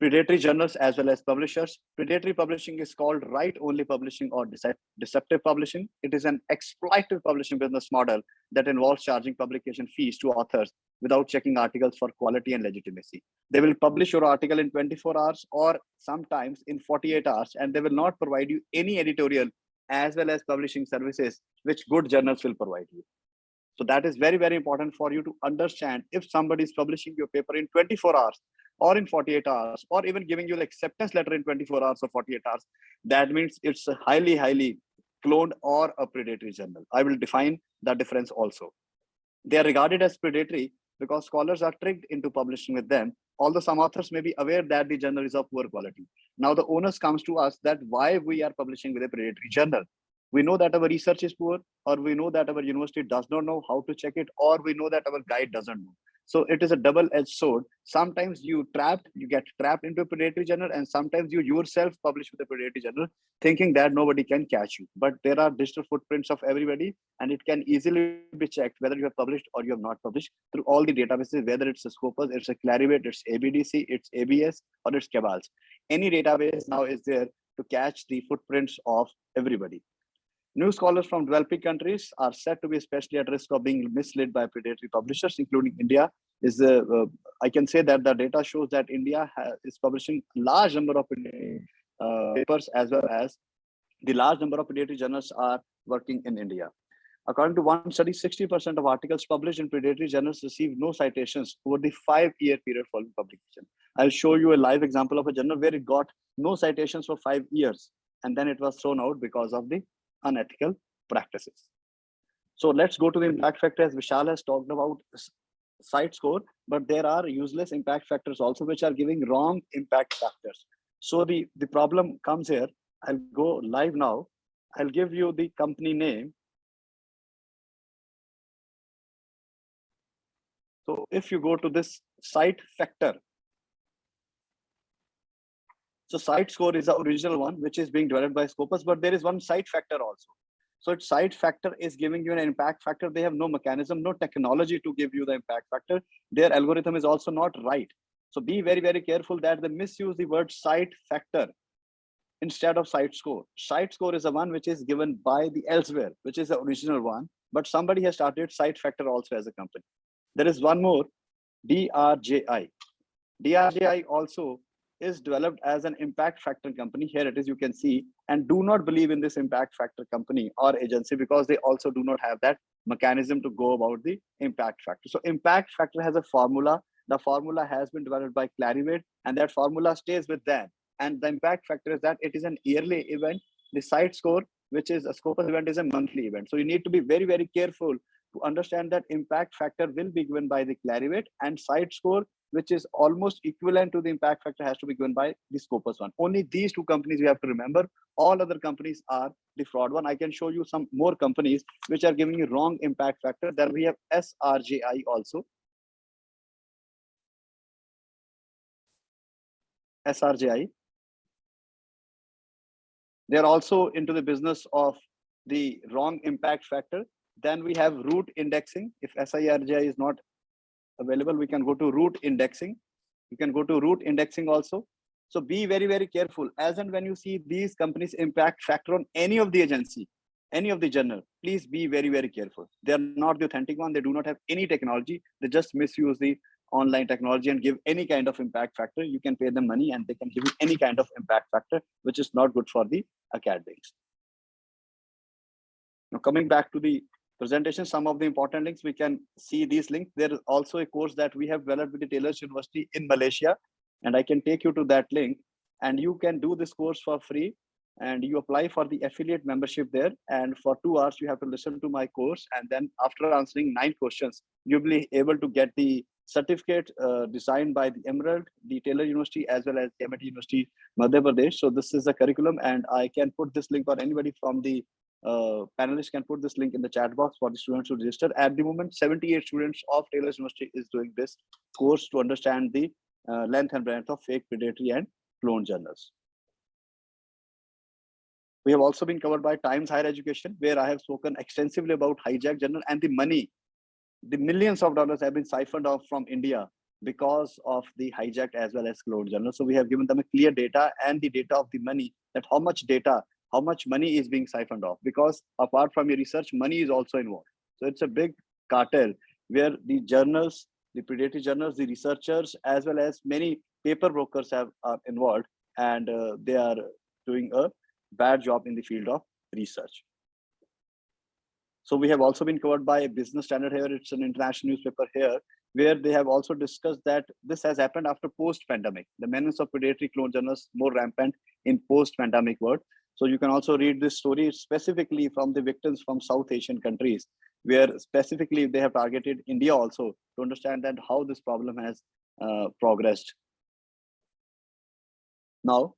C: Predatory journals as well as publishers. Predatory publishing is called write-only publishing or deceptive publishing. It is an exploitative publishing business model that involves charging publication fees to authors without checking articles for quality and legitimacy. They will publish your article in 24 hours or sometimes in 48 hours, and they will not provide you any editorial as well as publishing services, which good journals will provide you. So that is very, very important for you to understand. If somebody is publishing your paper in 24 hours or in 48 hours, or even giving you the acceptance letter in 24 hours or 48 hours, that means it's a highly, highly cloned or a predatory journal. I will define the difference also. They are regarded as predatory because scholars are tricked into publishing with them, although some authors may be aware that the journal is of poor quality. Now the onus comes to us that why we are publishing with a predatory journal. We know that our research is poor, or we know that our university does not know how to check it, or we know that our guide doesn't know. So it is a double-edged sword. Sometimes you get trapped into a predatory journal, and sometimes you yourself publish with a predatory journal, thinking that nobody can catch you. But there are digital footprints of everybody, and it can easily be checked whether you have published or you have not published through all the databases, whether it's a Scopus, it's a Clarivate, it's ABDC, it's ABS, or it's Cabals. Any database now is there to catch the footprints of everybody. New scholars from developing countries are said to be especially at risk of being misled by predatory publishers, including India. I can say that the data shows that India is publishing a large number of papers as well as the large number of predatory journals are working in India. According to one study, 60% of articles published in predatory journals receive no citations over the 5-year period following publication. I'll show you a live example of a journal where it got no citations for 5 years, and then it was thrown out because of the unethical practices. So let's go to the impact factor, as Vishal has talked about site score, but there are useless impact factors also, which are giving wrong impact factors. So the problem comes here. I'll go live now. I'll give you the company name. So if you go to this site factor, so site score is the original one, which is being developed by Scopus, but there is one site factor also. So its site factor is giving you an impact factor. They have no mechanism, no technology to give you the impact factor. Their algorithm is also not right. So be very, very careful that they misuse the word site factor instead of site score. Site score is the one which is given by the elsewhere, which is the original one, but somebody has started site factor also as a company. There is one more, DRJI. DRJI also is developed as an impact factor company. Here it is, you can see, and do not believe in this impact factor company or agency because they also do not have that mechanism to go about the impact factor. So impact factor has a formula. The formula has been developed by Clarivate, and that formula stays with them. And the impact factor is that it is an yearly event. The site score, which is a Scopus event, is a monthly event. So you need to be very, very careful to understand that impact factor will be given by the Clarivate, and site score, which is almost equivalent to the impact factor, has to be given by the Scopus one. Only these two companies you have to remember. All other companies are the fraud one. I can show you some more companies which are giving you wrong impact factor. Then we have SRJI also. SRJI. They're also into the business of the wrong impact factor. Then we have root indexing. If SIRJI is not available, we can go to root indexing. You can go to root indexing also. So be very, very careful. As and when you see these companies impact factor on any of the agency, any of the journal, please be very, very careful. They are not the authentic one. They do not have any technology. They just misuse the online technology and give any kind of impact factor. You can pay them money and they can give you any kind of impact factor, which is not good for the academics. Now coming back to the presentation, some of the important links, we can see these links. There is also a course that we have developed with the Taylor's University in Malaysia, and I can take you to that link, and you can do this course for free, and you apply for the affiliate membership there, and for 2 hours you have to listen to my course, and then after answering 9 questions, you'll be able to get the certificate designed by the Emerald, the Taylor University, as well as the MIT University, Madhya Pradesh. So this is a curriculum, and I can put this link, or anybody from the panelists can put this link in the chat box for the students to register. At the moment, 78 students of Taylor's University is doing this course to understand the length and breadth of fake, predatory, and clone journals. We have also been covered by Times Higher Education, where I have spoken extensively about hijacked journal and the money. The millions of dollars have been siphoned off from India because of the hijacked as well as cloned journals. So we have given them a clear data and the data of the money, that how much data, how much money is being siphoned off, because apart from your research, money is also involved. So it's a big cartel where the journals, the predatory journals, the researchers, as well as many paper brokers are involved, and they are doing a bad job in the field of research. So we have also been covered by Business Standard here. It's an international newspaper here, where they have also discussed that this has happened after post-pandemic. The menace of predatory clone journals more rampant in post-pandemic world. So you can also read this story specifically from the victims from South Asian countries, where specifically they have targeted India also, to understand that how this problem has progressed. Now,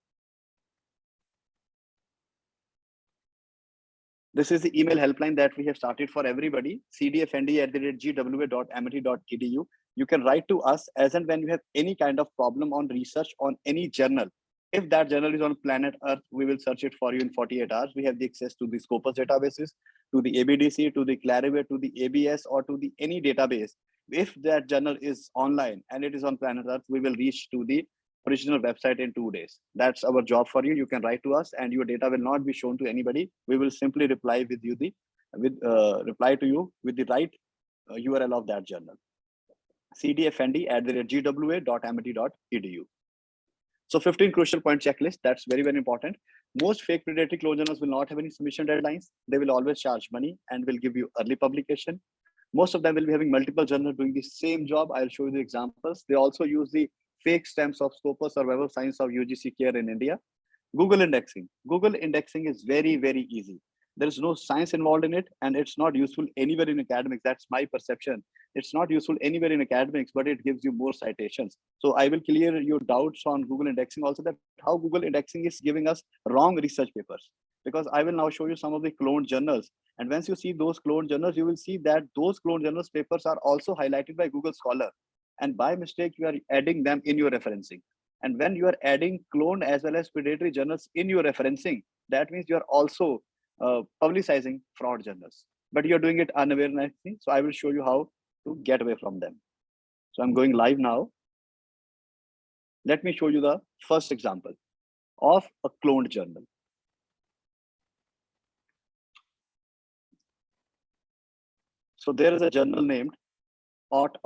C: this is the email helpline that we have started for everybody, cdfnd@gwa.mit.edu. You can write to us as and when you have any kind of problem on research on any journal. If that journal is on planet Earth, we will search it for you in 48 hours. We have the access to the Scopus databases, to the ABDC, to the Clarivate, to the ABS, or to the any database. If that journal is online and it is on planet Earth, we will reach to the original website in 2 days. That's our job for you. You can write to us, and your data will not be shown to anybody. We will simply reply with you reply to you with the right URL of that journal. cdfnd@gwa.mit.edu. So 15 crucial point checklist, that's very, very important. Most fake predatory clone journals will not have any submission deadlines. They will always charge money and will give you early publication. Most of them will be having multiple journals doing the same job. I'll show you the examples. They also use the fake stamps of Scopus or Web of Science of UGC Care in India. Google indexing. Google indexing is very, very easy. There is no science involved in it, and it's not useful anywhere in academics. That's my perception. It's not useful anywhere in academics, but it gives you more citations. So I will clear your doubts on Google indexing also, that how Google indexing is giving us wrong research papers. Because I will now show you some of the cloned journals. And once you see those cloned journals, you will see that those cloned journals papers are also highlighted by Google Scholar. And by mistake, you are adding them in your referencing. And when you are adding cloned as well as predatory journals in your referencing, that means you are also publicizing fraud journals, but you're doing it unawareness. So I will show you how to get away from them. So I'm going live now. Let me show you the first example of a cloned journal. So there is a journal named Art.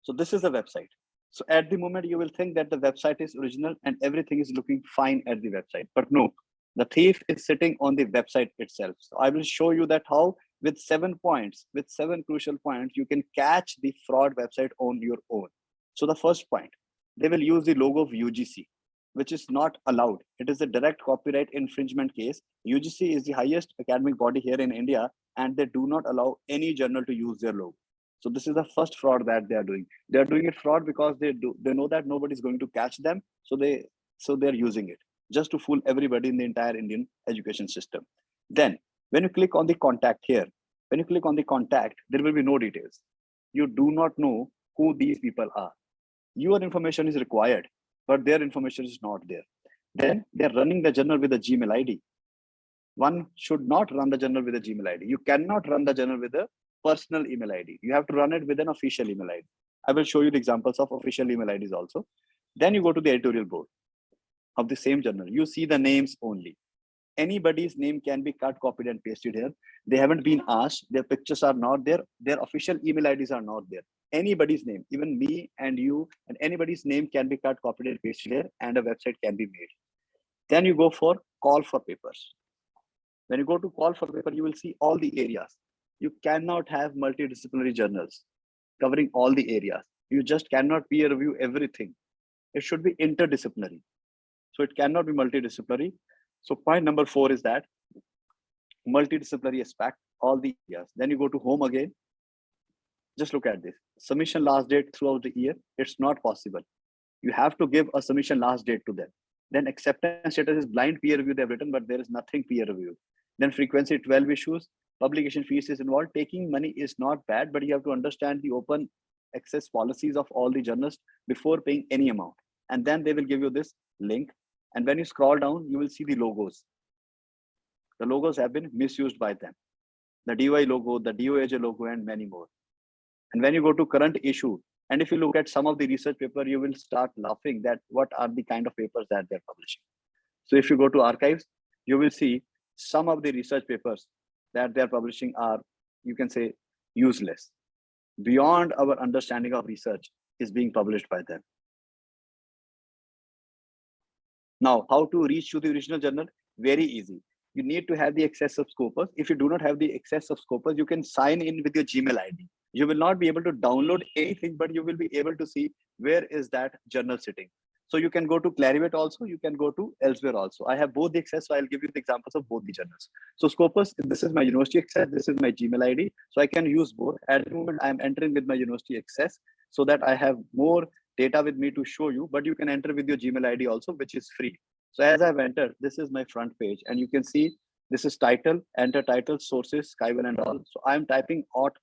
C: So this is a website. So at the moment, you will think that the website is original and everything is looking fine at the website, but no, the thief is sitting on the website itself. So I will show you that how with 7 points, with 7 crucial points, you can catch the fraud website on your own. So the first point, they will use the logo of UGC, which is not allowed. It is a direct copyright infringement case. UGC is the highest academic body here in India, and they do not allow any journal to use their logo. So this is the first fraud that they are doing. They are doing it fraud because they know that nobody is going to catch them. So they're using it just to fool everybody in the entire Indian education system. Then when you click on the contact here, when you click on the contact, there will be no details. You do not know who these people are. Your information is required, but their information is not there. Then they're running the journal with a Gmail ID. One should not run the journal with a Gmail ID. You cannot run the journal with a personal email ID. You have to run it with an official email ID. I will show you the examples of official email IDs also. Then you go to the editorial board of the same journal. You see the names only. Anybody's name can be cut, copied, and pasted here. They haven't been asked. Their pictures are not there. Their official email IDs are not there. Anybody's name, even me and you, and anybody's name can be cut, copied, and pasted here, and a website can be made. Then you go for call for papers. When you go to call for paper, you will see all the areas. You cannot have multidisciplinary journals covering all the areas. You just cannot peer review everything. It should be interdisciplinary. So it cannot be multidisciplinary. So point number 4 is that multidisciplinary aspect, all the areas. Then you go to home again. Just look at this. Submission last date throughout the year. It's not possible. You have to give a submission last date to them. Then acceptance status is blind peer review they've written, but there is nothing peer review. Then frequency 12 issues. Publication fees is involved. Taking money is not bad, but you have to understand the open access policies of all the journalists before paying any amount. And then they will give you this link. And when you scroll down, you will see the logos. The logos have been misused by them. The DOI logo, the DOAJ logo, and many more. And when you go to current issue, and if you look at some of the research paper, you will start laughing that what are the kind of papers that they're publishing. So if you go to archives, you will see some of the research papers that they're publishing are, you can say, useless. Beyond our understanding of research is being published by them. Now, how to reach to the original journal? Very easy. You need to have the access of Scopus. If you do not have the access of Scopus, you can sign in with your Gmail ID. You will not be able to download anything, but you will be able to see where is that journal sitting. So you can go to Clarivate also, you can go to elsewhere also. I have both the access, so I'll give you the examples of both the journals. So Scopus, this is my university access, this is my Gmail ID. So I can use both. At the moment, I'm entering with my university access so that I have more data with me to show you, but you can enter with your Gmail ID also, which is free. So as I've entered, this is my front page, and you can see this is title, enter title, sources, Skyvel and all. So I'm typing OT.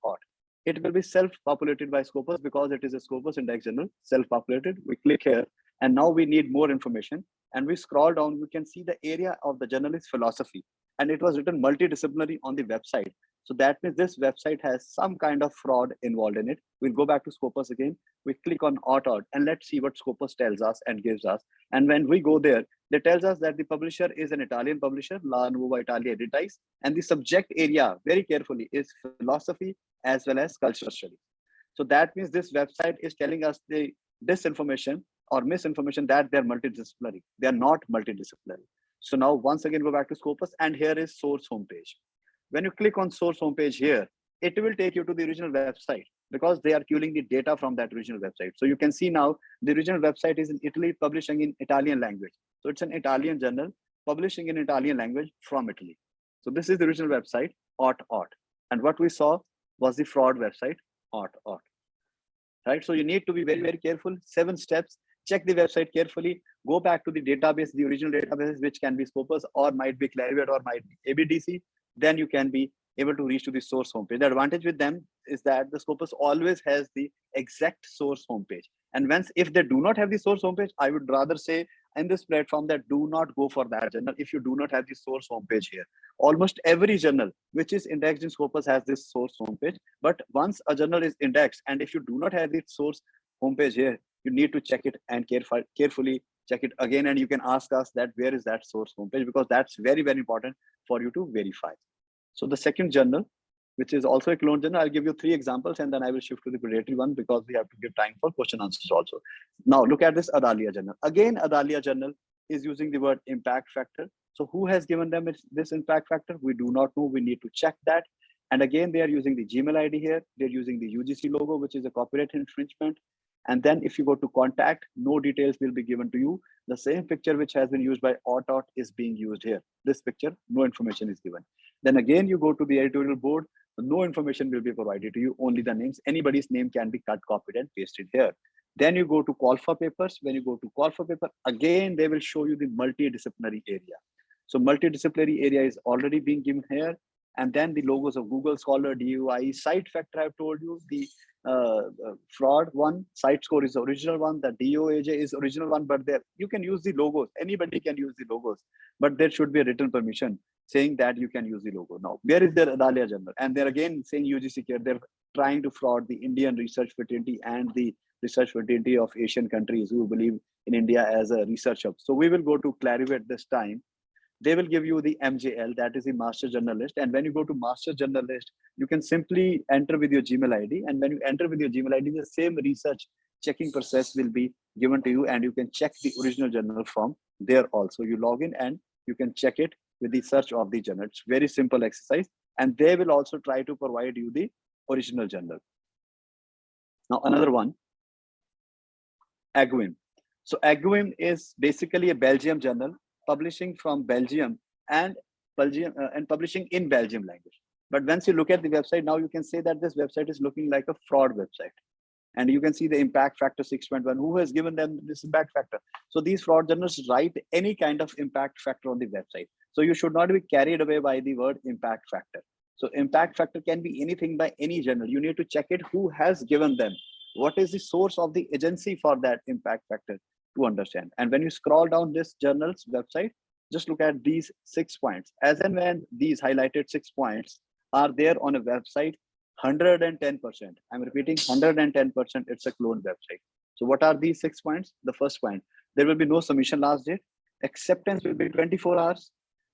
C: It will be self-populated by Scopus because it is a Scopus index journal, self-populated. We click here, and now we need more information. And we scroll down, we can see the area of the journal is philosophy. And it was written multidisciplinary on the website. So that means this website has some kind of fraud involved in it. We'll go back to Scopus again. We click on OT, and let's see what Scopus tells us and gives us. And when we go there, they tells us that the publisher is an Italian publisher, La Nuova Italia Editice, and the subject area, very carefully, is philosophy as well as cultural studies. So that means this website is telling us this information or misinformation that they're multidisciplinary. They're not multidisciplinary. So now once again, go back to Scopus, and here is source homepage. When you click on source homepage here, it will take you to the original website because they are pulling the data from that original website. So you can see now the original website is in Italy, publishing in Italian language. So it's an Italian journal publishing in Italian language from Italy. So this is the original website, Ot. And what we saw was the fraud website, Ot. Right? So you need to be very, very careful. 7 steps. Check the website carefully. Go back to the database, the original database, which can be Scopus or might be Clarivate or might be ABDC. Then you can be able to reach to the source homepage. The advantage with them is that the Scopus always has the exact source homepage. And if they do not have the source homepage, I would rather say in this platform that do not go for that journal if you do not have the source homepage here. Almost every journal which is indexed in Scopus has this source homepage. But once a journal is indexed, and if you do not have the source homepage here, you need to check it and carefully check it again. And you can ask us that where is that source homepage, because that's very, very important for you to verify. So the second journal, which is also a clone journal, I'll give you 3 examples and then I will shift to the predatory one because we have to give time for question answers also. Now look at this Adalia journal. Again, Adalia journal is using the word impact factor. So who has given them this impact factor? We do not know. We need to check that. And again, they are using the Gmail ID here. They're using the UGC logo, which is a copyright infringement. And then if you go to contact, no details will be given to you. The same picture which has been used by Ot is being used here. This picture, no information is given. Then again, you go to the editorial board, no information will be provided to you, only the names. Anybody's name can be cut, copied, and pasted here. Then you go to call for papers. When you go to call for paper, again, they will show you the multidisciplinary area. So multidisciplinary area is already being given here. And then the logos of Google Scholar, DUI, Site Factor, I've told you, the fraud one, Site Score is the original one, the DOAJ is original one, but there you can use the logos. Anybody can use the logos, but there should be a written permission saying that you can use the logo. Now, where is their Adalia journal? And they're again saying UGC care, they're trying to fraud the Indian research fraternity and the research fraternity of Asian countries who believe in India as a research hub. So we will go to Clarivate this time. They will give you the MJL, that is the master journalist. And when you go to master journalist, you can simply enter with your Gmail ID. And when you enter with your Gmail ID, the same research checking process will be given to you. And you can check the original journal from there also. You log in and you can check it with the search of the journal. It's very simple exercise. And they will also try to provide you the original journal. Now, another one, Agwim. So Agwim is basically a Belgium journal, publishing from Belgium and publishing in Belgium language. But once you look at the website, now you can say that this website is looking like a fraud website. And you can see the impact factor 6.1. Who has given them this impact factor? So these fraud journals write any kind of impact factor on the website. So you should not be carried away by the word impact factor. So impact factor can be anything by any journal. You need to check it, who has given them. What is the source of the agency for that impact factor to understand. And when you scroll down this journal's website, just look at these 6 points. As and when these highlighted 6 points are there on a website, 110%. I'm repeating, 110%. It's a cloned website. So what are these 6 points? The first point, there will be no submission last date. Acceptance will be 24 hours.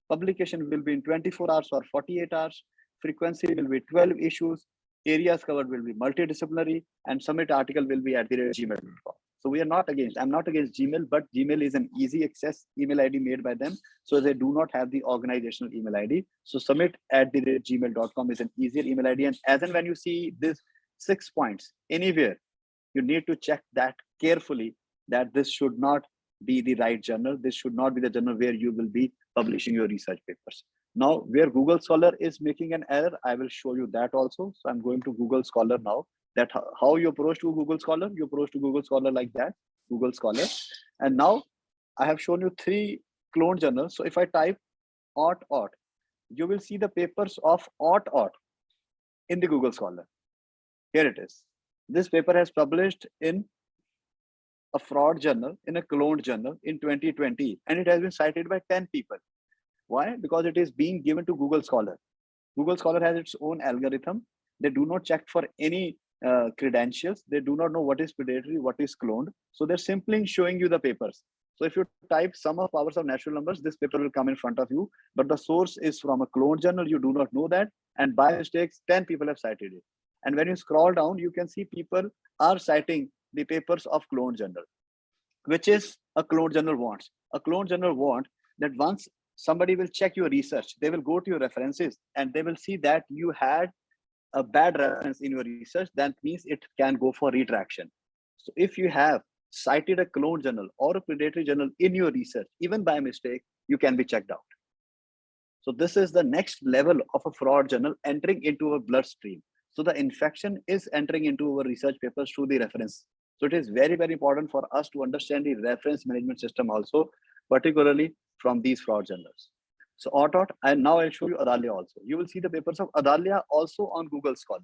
C: Publication will be in 24 hours or 48 hours. Frequency will be 12 issues. Areas covered will be multidisciplinary, and submit article will be at @gmail.com. So we are not against, I'm not against Gmail, but Gmail is an easy access email ID made by them. So they do not have the organizational email ID. So submit @gmail.com is an easier email ID. And as and when you see this 6 points anywhere, you need to check that carefully, that this should not be the right journal. This should not be the journal where you will be publishing your research papers. Now, where Google Scholar is making an error, I will show you that also. So I'm going to Google Scholar now. That how you approach to Google Scholar, you approach to Google Scholar like that, Google Scholar. And now I have shown you 3 clone journals. So if I type Ot, you will see the papers of Ot in the Google Scholar. Here it is. This paper has published in a fraud journal, in a cloned journal in 2020, and it has been cited by 10 people. Why? Because it is being given to Google Scholar. Google Scholar has its own algorithm. They do not check for any credentials. They do not know what is predatory, what is cloned. So they're simply showing you the papers. So if you type sum of powers of natural numbers, this paper will come in front of you, but the source is from a cloned journal. You do not know that. And by mistakes, 10 people have cited it. And when you scroll down, you can see people are citing the papers of cloned journal. which is a clone journal wants. A clone journal wants that once somebody will check your research, they will go to your references and they will see that you had a bad reference in your research. That means it can go for retraction. So if you have cited a clone journal or a predatory journal in your research, even by mistake, you can be checked out. So this is the next level of a fraud journal entering into our bloodstream. So the infection is entering into our research papers through the reference. So it is very, very important for us to understand the reference management system also, particularly from these fraud journals. So Autot, and now I'll show you Adalia also. You will see the papers of Adalia also on Google Scholar.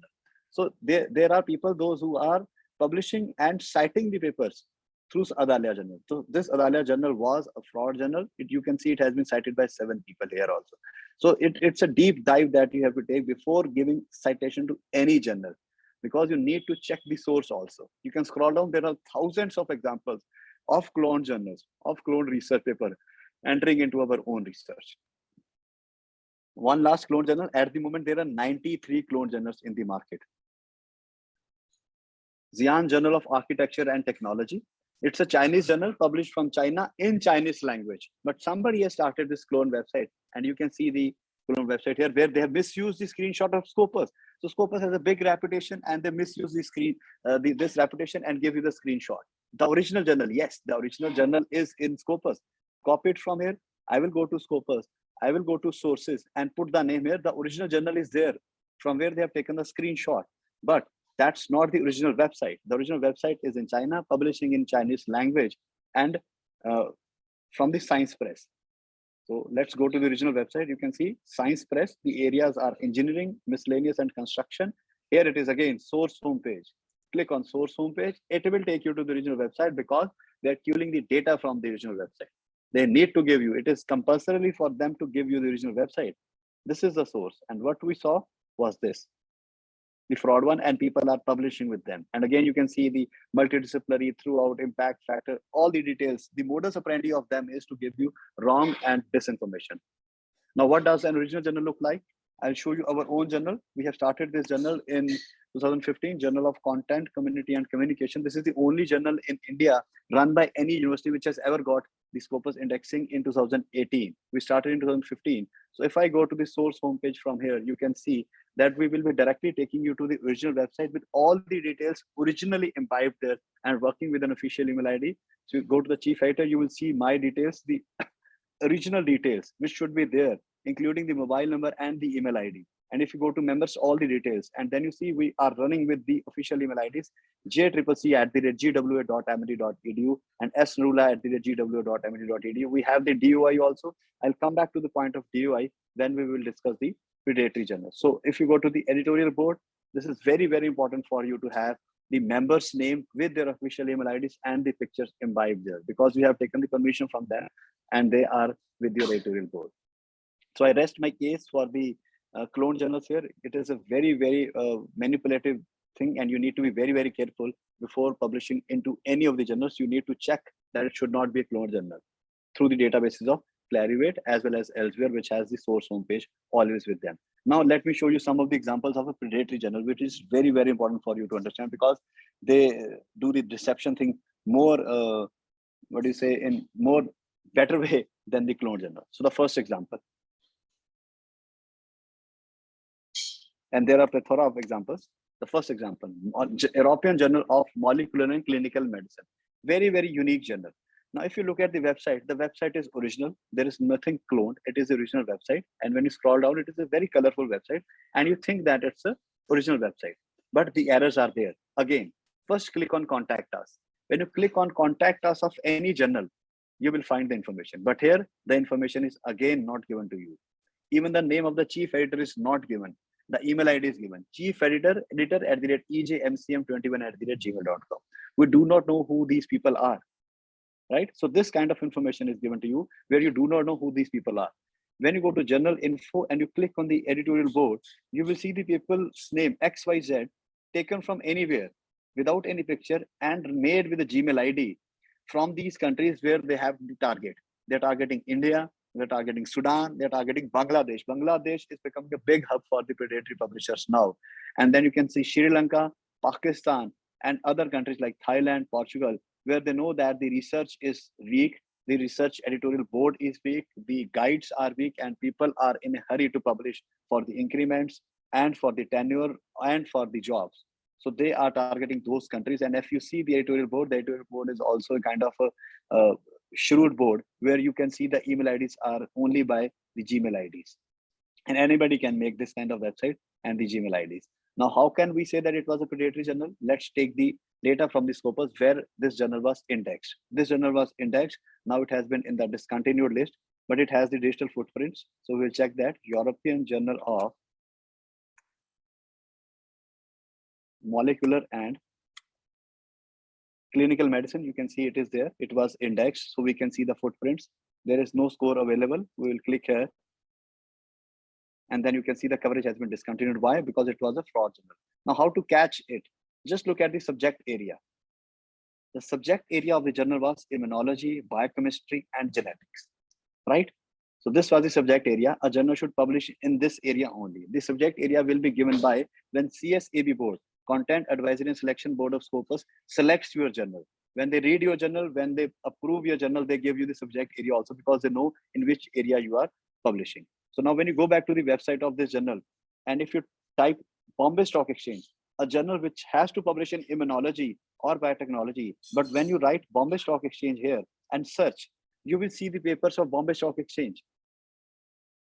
C: So there are people, those who are publishing and citing the papers through Adalia journal. So this Adalia journal was a fraud journal. You can see it has been cited by 7 people here also. So it's a deep dive that you have to take before giving citation to any journal, because you need to check the source also. You can scroll down, there are thousands of examples of cloned journals, of cloned research paper entering into our own research. One last clone journal, at the moment, there are 93 clone journals in the market. Xi'an Journal of Architecture and Technology. It's a Chinese journal published from China in Chinese language. But somebody has started this clone website, and you can see the clone website here where they have misused the screenshot of Scopus. So Scopus has a big reputation, and they misuse the this reputation and give you the screenshot. The original journal, yes, the original journal is in Scopus. Copy it from here. I will go to Scopus. I will go to sources and put the name here. The original journal is there from where they have taken the screenshot. But that's not the original website. The original website is in China, publishing in Chinese language, and from the Science Press. So let's go to the original website. You can see Science Press. The areas are engineering, miscellaneous, and construction. Here it is again, source homepage. Click on source homepage. It will take you to the original website because they're pulling the data from the original website. They need to give you, it is compulsory for them to give you the original website. This is the source. And what we saw was this, the fraud one, and people are publishing with them. And again, you can see the multidisciplinary, throughout, impact factor, all the details. The modus operandi of them is to give you wrong and disinformation. Now, what does an original journal look like? I'll show you our own journal. We have started this journal in 2015, Journal of Content, Community and Communication. This is the only journal in India run by any university which has ever got the Scopus indexing in 2018. We started in 2015. So if I go to the source homepage from here, you can see that we will be directly taking you to the original website with all the details originally imbibed there and working with an official email ID. So you go to the chief editor, you will see my details, the original details, which should be there, including the mobile number and the email ID. And if you go to members, all the details, and then you see we are running with the official email IDs, jccc@gwa.mit.edu and snrula@gwa.mit.edu. We have the DOI also. I'll come back to the point of DOI when we will discuss the predatory journal. So if you go to the editorial board, this is very, very important for you to have the members' name with their official email IDs and the pictures imbibed there, because we have taken the permission from them and they are with your editorial board. So I rest my case for the clone journals here. It is a very, very manipulative thing, and you need to be very, very careful before publishing into any of the journals. You need to check that it should not be a clone journal through the databases of Clarivate as well as elsewhere, which has the source homepage always with them. Now, let me show you some of the examples of a predatory journal, which is very, very important for you to understand, because they do the deception thing more, in more better way than the clone journal. So the first example, and there are a plethora of examples. The first example, European Journal of Molecular and Clinical Medicine. Very, very unique journal. Now, if you look at the website is original. There is nothing cloned. It is the original website. And when you scroll down, it is a very colorful website. And you think that it's a original website. But the errors are there. Again, first click on Contact Us. When you click on Contact Us of any journal, you will find the information. But here, the information is again not given to you. Even the name of the chief editor is not given. The email ID is given, chief editor @ejmcm21@gmail.com. We do not know who these people are, right? So this kind of information is given to you where you do not know who these people are. When you go to journal info and you click on the editorial board, you will see the people's name XYZ taken from anywhere without any picture and made with a Gmail ID from these countries where they have the target. They're targeting India, they're targeting Sudan, they're targeting Bangladesh. Bangladesh is becoming a big hub for the predatory publishers now. And then you can see Sri Lanka, Pakistan, and other countries like Thailand, Portugal, where they know that the research is weak, the research editorial board is weak, the guides are weak, and people are in a hurry to publish for the increments and for the tenure and for the jobs. So they are targeting those countries. And if you see the editorial board is also a kind of a shrewd board where you can see the email IDs are only by the Gmail IDs. And anybody can make this kind of website and the Gmail IDs. Now, how can we say that it was a predatory journal? Let's take the data from the Scopus where this journal was indexed. This journal was indexed. Now it has been in the discontinued list, but it has the digital footprints. So we'll check that European Journal of Molecular and Clinical Medicine. You can see it is there. It was indexed. So we can see the footprints. There is no score available. We will click here. And then you can see the coverage has been discontinued. Why? Because it was a fraud journal. Now, how to catch it? Just look at the subject area. The subject area of the journal was immunology, biochemistry, and genetics, right? So this was the subject area. A journal should publish in this area only. The subject area will be given by when CSAB board, Content Advisory and Selection Board of Scopus, selects your journal. When they read your journal, when they approve your journal, they give you the subject area also because they know in which area you are publishing. So now when you go back to the website of this journal, and if you type Bombay Stock Exchange, a journal which has to publish in immunology or biotechnology, but when you write Bombay Stock Exchange here and search, you will see the papers of Bombay Stock Exchange.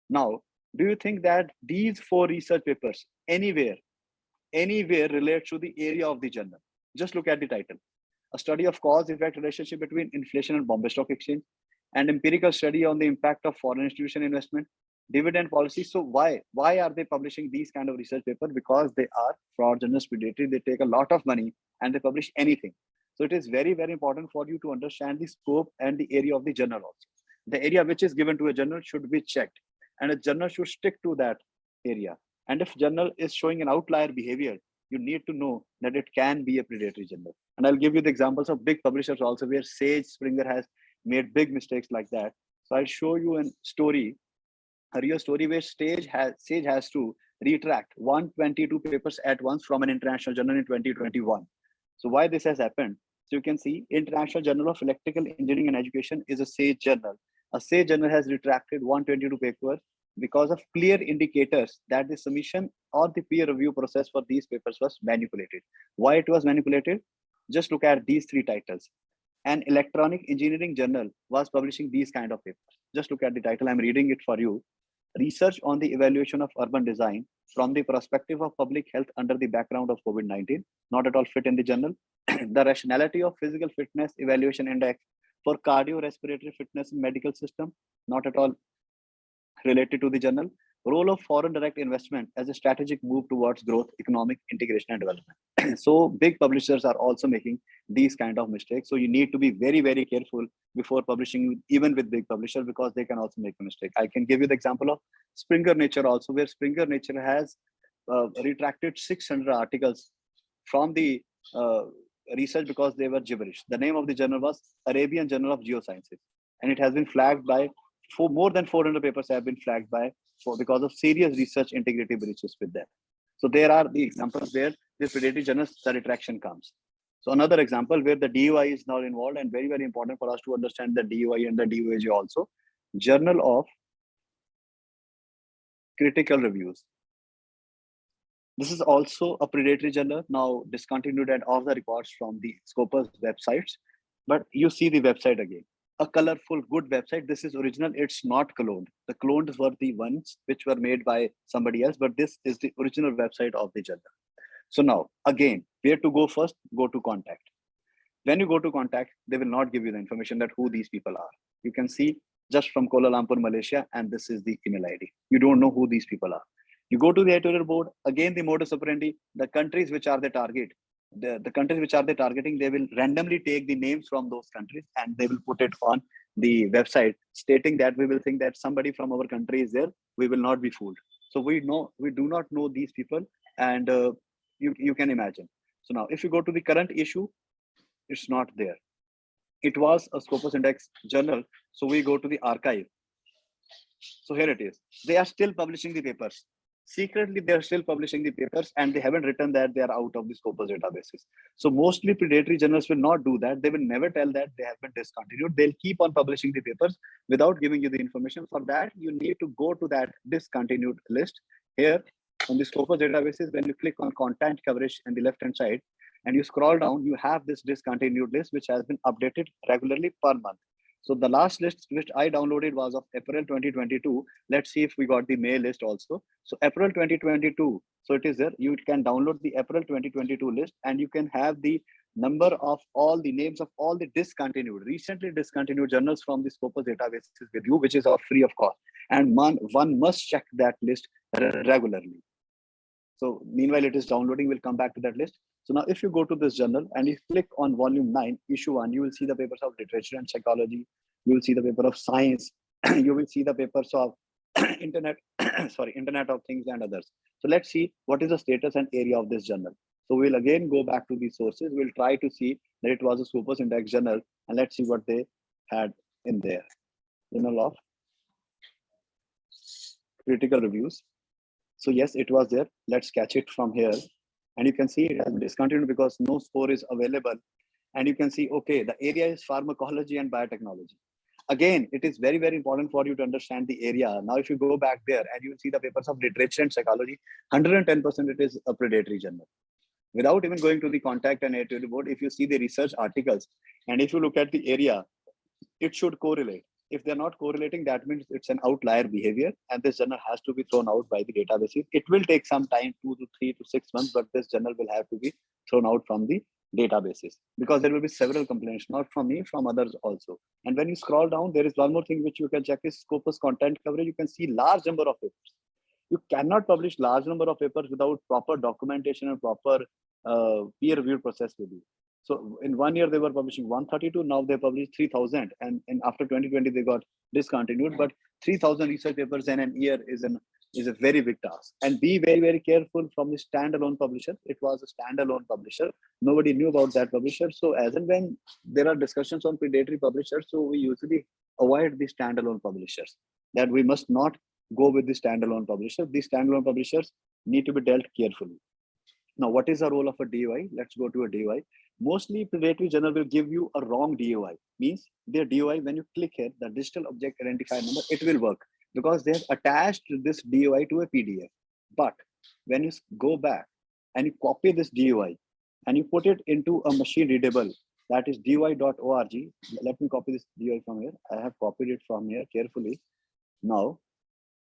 C: Now, do you think that these 4 research papers anywhere relate to the area of the journal? Just look at the title. A study of cause-effect relationship between inflation and Bombay Stock Exchange, and empirical study on the impact of foreign institution investment, dividend policy. So why are they publishing these kind of research papers? Because they are fraud journals, predatory. They take a lot of money and they publish anything. So it is very, very important for you to understand the scope and the area of the journal also. The area which is given to a journal should be checked, and a journal should stick to that area. And if journal is showing an outlier behavior, you need to know that it can be a predatory journal. And I'll give you the examples of big publishers also where Sage Springer has made big mistakes like that. So I'll show you a story, a real story where Sage has to retract 122 papers at once from an international journal in 2021. So why this has happened? So you can see International Journal of Electrical Engineering and Education is a Sage journal. A Sage journal has retracted 122 papers because of clear indicators that the submission or the peer review process for these papers was manipulated. Why it was manipulated? Just look at these 3 titles. An electronic engineering journal was publishing these kind of papers. Just look at the title. I'm reading it for you. Research on the evaluation of urban design from the perspective of public health under the background of COVID-19. Not at all fit in the journal. The rationality of physical fitness evaluation index for cardiorespiratory fitness in medical system. Not at all related to the journal. Role of foreign direct investment as a strategic move towards growth, economic integration and development. So big publishers are also making these kind of mistakes. So you need to be very, very careful before publishing, even with big publishers, because they can also make a mistake. I can give you the example of Springer Nature also, where Springer Nature has retracted 600 articles from the research because they were gibberish. The name of the journal was Arabian Journal of Geosciences, and it has been flagged by more than 400 papers have been flagged because of serious research integrity breaches with them. So there are the examples where the predatory journals, the retraction comes. So another example where the DOI is now involved, and very, very important for us to understand the DOI and the DOAJ also. Journal of Critical Reviews. This is also a predatory journal, now discontinued and off the records from the Scopus websites. But you see the website again. A colorful, good website. This is original. It's not cloned. The cloned were the ones which were made by somebody else, but this is the original website of the journal. So now, again, where to go first? Go to contact. When you go to contact, they will not give you the information that who these people are. You can see just from Kuala Lumpur, Malaysia, and this is the email ID. You don't know who these people are. You go to the editorial board, again, the modus operandi, the countries which are the target, the countries which are they targeting, they will randomly take the names from those countries and they will put it on the website stating that we will think that somebody from our country is there. We will not be fooled. So we do not know these people, and you can imagine. So now if you go to the current issue, it's not there. It was a Scopus Index journal. So we go to the archive. So here it is. They are still publishing the papers. secretly they're still publishing the papers and they haven't written that they are out of the Scopus databases. So mostly predatory journals will not do that. They will never tell that they have been discontinued. They'll keep on publishing the papers without giving you the information. For that, you need to go to that discontinued list. Here on the Scopus databases, when you click on content coverage on the left hand side and you scroll down, you have this discontinued list which has been updated regularly per month. So the last list which I downloaded was of April 2022. Let's see if we got the May list also. So April 2022. So it is there. You can download the April 2022 list and you can have the number of all the names of all the recently discontinued journals from the Scopus databases with you, which is all free of cost. And one must check that list regularly. So meanwhile, it is downloading. We'll come back to that list. So now if you go to this journal and you click on volume 9, issue 1, you will see the papers of literature and psychology. You will see the paper of science. You will see the papers of internet, internet of things and others. So let's see what is the status and area of this journal. So we'll again go back to the sources. We'll try to see that it was a Scopus index journal and let's see what they had in there. Journal of Critical Reviews. So yes, it was there. Let's catch it from here. And you can see it has discontinued because no score is available. And you can see, okay, the area is pharmacology and biotechnology. Again, it is very, very important for you to understand the area. Now, if you go back there and you see the papers of literature and psychology, 110% it is a predatory journal. Without even going to the contact and editorial board, if you see the research articles, and if you look at the area, it should correlate. If they're not correlating, that means it's an outlier behavior and this journal has to be thrown out by the databases. It will take some time, 2 to 3 to 6 months, but this journal will have to be thrown out from the databases because there will be several complaints, not from me, from others also. And when you scroll down, there is one more thing which you can check is Scopus content coverage. You can see large number of papers. You cannot publish large number of papers without proper documentation and proper peer review process with you. So in 1 year, they were publishing 132. Now they publish 3,000. And after 2020, they got discontinued. But 3,000 research papers in an year is a very big task. And be very, very careful from the standalone publisher. It was a standalone publisher. Nobody knew about that publisher. So as and when there are discussions on predatory publishers, so we usually avoid the standalone publishers. That we must not go with the standalone publisher. These standalone publishers need to be dealt carefully. Now, what is the role of a DOI? Let's go to a DOI. Mostly predatory journal will give you a wrong DOI. Means their DOI, when you click here, the digital object identifier number, it will work because they have attached this DOI to a PDF. But when you go back and you copy this DOI and you put it into a machine readable, that is doi.org. Let me copy this DOI from here. I have copied it from here carefully. Now,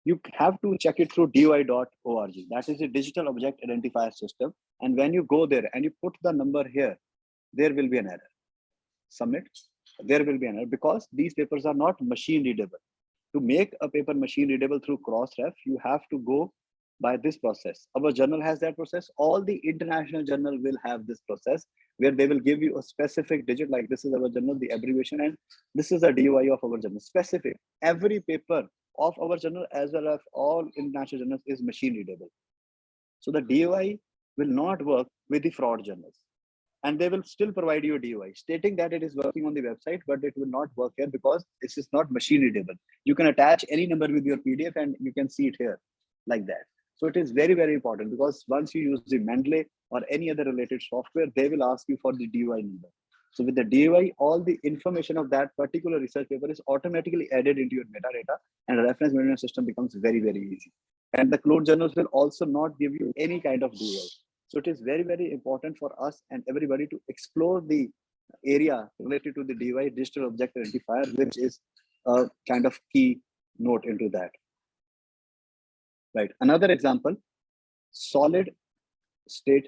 C: you have to check it through doi.org. That is a digital object identifier system. And when you go there and you put the number here, there will be an error. Submit, there will be an error because these papers are not machine readable. To make a paper machine readable through Crossref, you have to go by this process. Our journal has that process. All the international journal will have this process where they will give you a specific digit, like this is our journal, the abbreviation, and this is the DOI of our journal, specific. Every paper of our journal as well as all international journals is machine readable. So the DOI will not work with the fraud journals. And they will still provide you a DOI stating that it is working on the website, but it will not work here because this is not machine readable. You can attach any number with your PDF and you can see it here like that. So it is very, very important because once you use the Mendeley or any other related software, they will ask you for the DOI number. So with the DOI, all the information of that particular research paper is automatically added into your metadata and a reference management system becomes very, very easy. And the cloned journals will also not give you any kind of DOI. So it is very, very important for us and everybody to explore the area related to the DOI, digital object identifier, which is a kind of key note into that. Right. Another example, solid state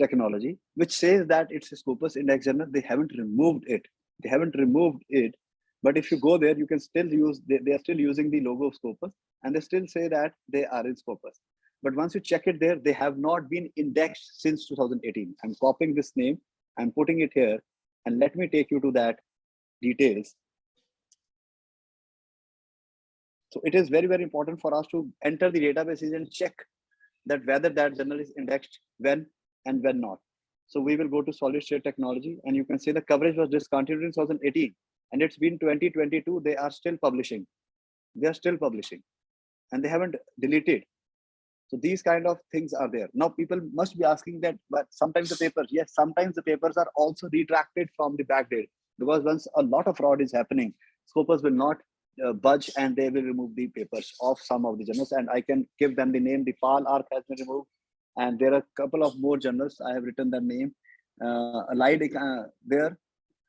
C: technology, which says that it's a Scopus index journal. They haven't removed it. They haven't removed it. But if you go there, you can still use, they are still using the logo of Scopus and they still say that they are in Scopus. But once you check it there, they have not been indexed since 2018. I'm copying this name, I'm putting it here, and let me take you to that details. So it is very, very important for us to enter the databases and check that whether that journal is indexed when and when not. So we will go to solid state technology and you can see the coverage was discontinued in 2018 and it's been 2022. They are still publishing. They are still publishing and they haven't deleted. So these kind of things are there. Now people must be asking that, but sometimes the papers, yes, sometimes the papers are also retracted from the backdate, because once a lot of fraud is happening, Scopus will not budge, and they will remove the papers of some of the journals. And I can give them the name. The PAL arc has been removed, and there are a couple of more journals. I have written the name. Allied there.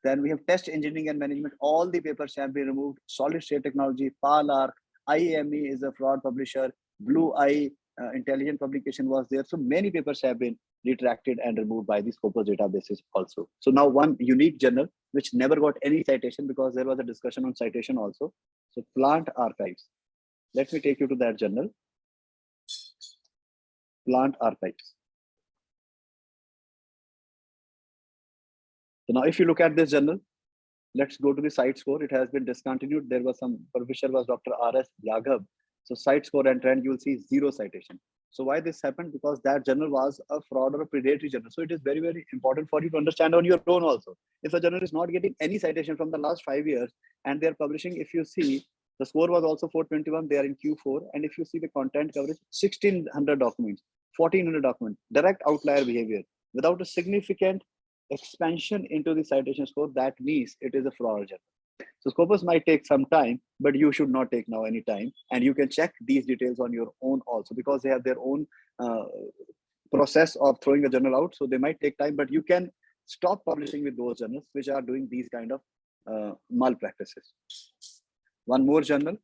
C: Then we have test engineering and management. All the papers have been removed. Solid state technology, PAL arc, IAME is a fraud publisher. Blue Eye intelligent publication was there. So many papers have been retracted and removed by the Scopus databases also. So now one unique journal which never got any citation, because there was a discussion on citation also. So Plant Archives. Let me take you to that journal. Plant Archives. So now if you look at this journal, let's go to the site score. It has been discontinued. There was some publisher was Dr. R.S. Yaghav. So site score and trend, you will see 0 citation. So why this happened? Because that journal was a fraud or a predatory journal. So it is very, very important for you to understand on your own also. If a journal is not getting any citation from the last 5 years and they're publishing, if you see, the score was also 421, they are in Q4. And if you see the content coverage, 1600 documents, 1400 documents, direct outlier behavior without a significant expansion into the citation score, that means it is a fraud journal. So Scopus might take some time, but you should not take now any time. And you can check these details on your own also, because they have their own process of throwing a journal out. So they might take time, but you can stop publishing with those journals which are doing these kind of malpractices. One more journal.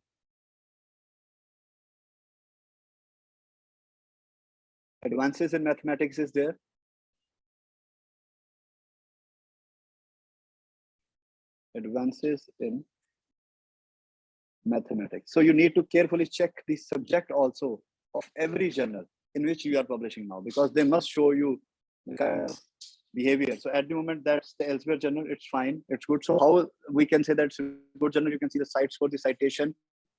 C: Advances in Mathematics is there. Advances in Mathematics. So you need to carefully check the subject also of every journal in which you are publishing now, because they must show you behavior. So at the moment, that's the Elsewhere journal. It's fine. It's good. So how we can say that's a good journal? You can see the site score, the citation,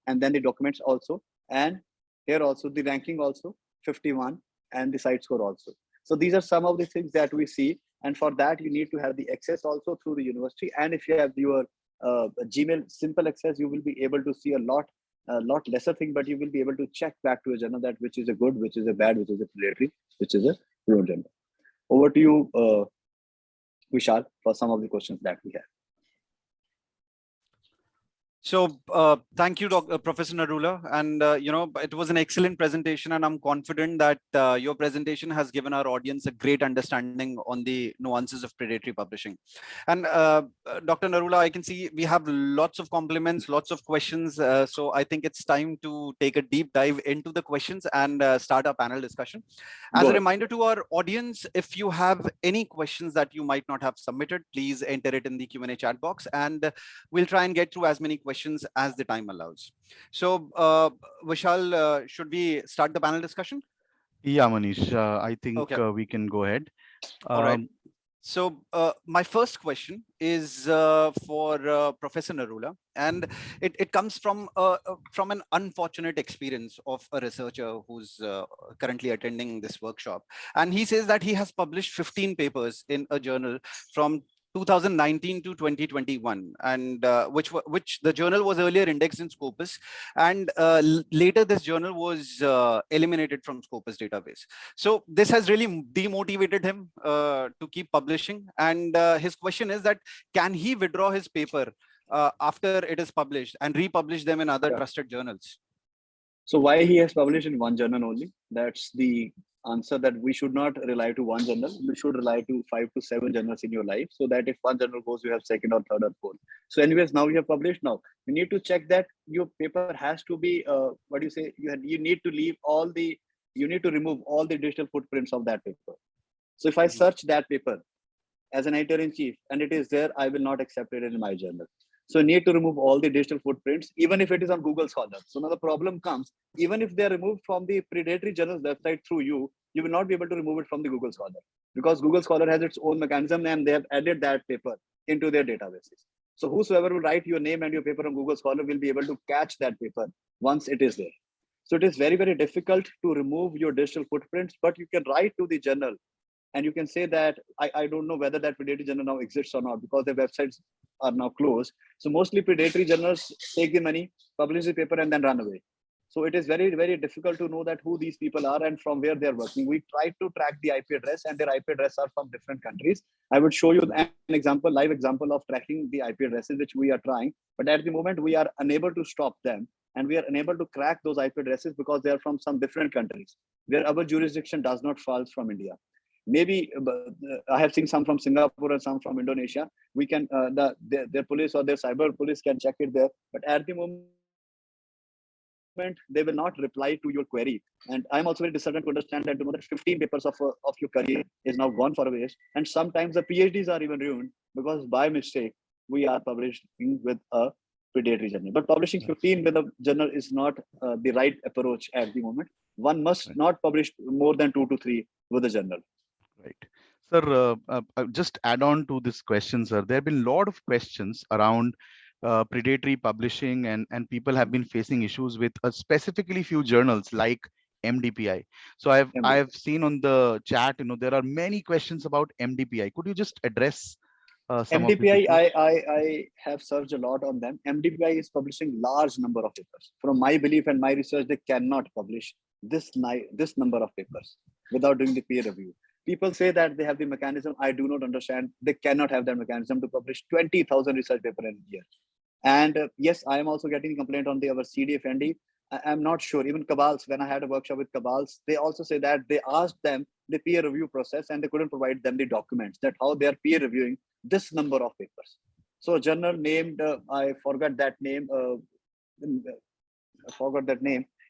C: and then the documents also. And here also the ranking also 51 and the site score also. So these are some of the things that we see. And for that, you need to have the access also through the university. And if you have your Gmail simple access, you will be able to see a lot lesser thing, but you will be able to check back to a journal that which is a good, which is a bad, which is a predatory, which is a pro journal. Over to you, Vishal, for some of the questions that we have.
A: So thank you, Professor Narula. And, it was an excellent presentation, and I'm confident that your presentation has given our audience a great understanding on the nuances of predatory publishing. And Dr. Narula, I can see we have lots of compliments, lots of questions. So I think it's time to take a deep dive into the questions and start our panel discussion. As a reminder to our audience, if you have any questions that you might not have submitted, please enter it in the Q&A chat box, and we'll try and get through as many questions as the time allows. So Vishal, should we start the panel discussion?
B: Yeah, Manish, I think
A: okay.
B: We can go ahead.
A: All right. So my first question is for Professor Narula, and it comes from an unfortunate experience of a researcher who's currently attending this workshop. And he says that he has published 15 papers in a journal from 2019 to 2021, and which the journal was earlier indexed in Scopus, and later this journal was eliminated from Scopus database. So this has really demotivated him to keep publishing, and his question is that can he withdraw his paper after it is published and republish them in other trusted journals?
C: So why he has published in one journal only? That's the answer, that we should not rely to one journal. You should rely to 5 to 7 journals in your life, so that if one journal goes, you have second or third or fourth. So anyways, now you have published. Now you need to check that your paper has to be what do you say? You need to leave all the, you need to remove all the digital footprints of that paper. So if I search that paper as an editor-in-chief and it is there, I will not accept it in my journal. So you need to remove all the digital footprints, even if it is on Google Scholar. So now the problem comes, even if they are removed from the Predatory Journals website through you, you will not be able to remove it from the Google Scholar, because Google Scholar has its own mechanism and they have added that paper into their databases. So whosoever will write your name and your paper on Google Scholar will be able to catch that paper once it is there. So it is very, very difficult to remove your digital footprints, but you can write to the journal and you can say that I don't know whether that predatory journal now exists or not, because their websites are now closed. So mostly predatory journals take the money, publish the paper, and then run away. So it is very, very difficult to know that who these people are and from where they're working. We try to track the IP address, and their IP address are from different countries. I would show you an example, live example of tracking the IP addresses, which we are trying. But at the moment, we are unable to stop them. And we are unable to crack those IP addresses because they are from some different countries where our jurisdiction does not fall from India. Maybe I have seen some from Singapore and some from Indonesia. We can, their police or their cyber police can check it there. But at the moment, they will not reply to your query. And I'm also very disheartened to understand that the more than 15 papers of your career is now gone for a waste. And sometimes the PhDs are even ruined because by mistake, we are publishing with a predatory journal. But publishing 15 with a journal is not the right approach at the moment. One must not publish more than 2 to 3 with a journal.
B: Right. Sir, just add on to this question, sir. There have been a lot of questions around predatory publishing, and people have been facing issues with specifically few journals like MDPI. So I've seen on the chat, there are many questions about MDPI. Could you just address some
C: MDPI,
B: of these?
C: I have searched a lot on them. MDPI is publishing large number of papers. From my belief and my research, they cannot publish this number of papers without doing the peer review. People say that they have the mechanism. I do not understand. They cannot have that mechanism to publish 20,000 research papers in a year. And yes, I am also getting a complaint on our CDFND. I'm not sure. Even Cabals, when I had a workshop with Cabals, they also say that they asked them the peer review process and they couldn't provide them the documents that how they are peer reviewing this number of papers. So a journal named, I forgot that name.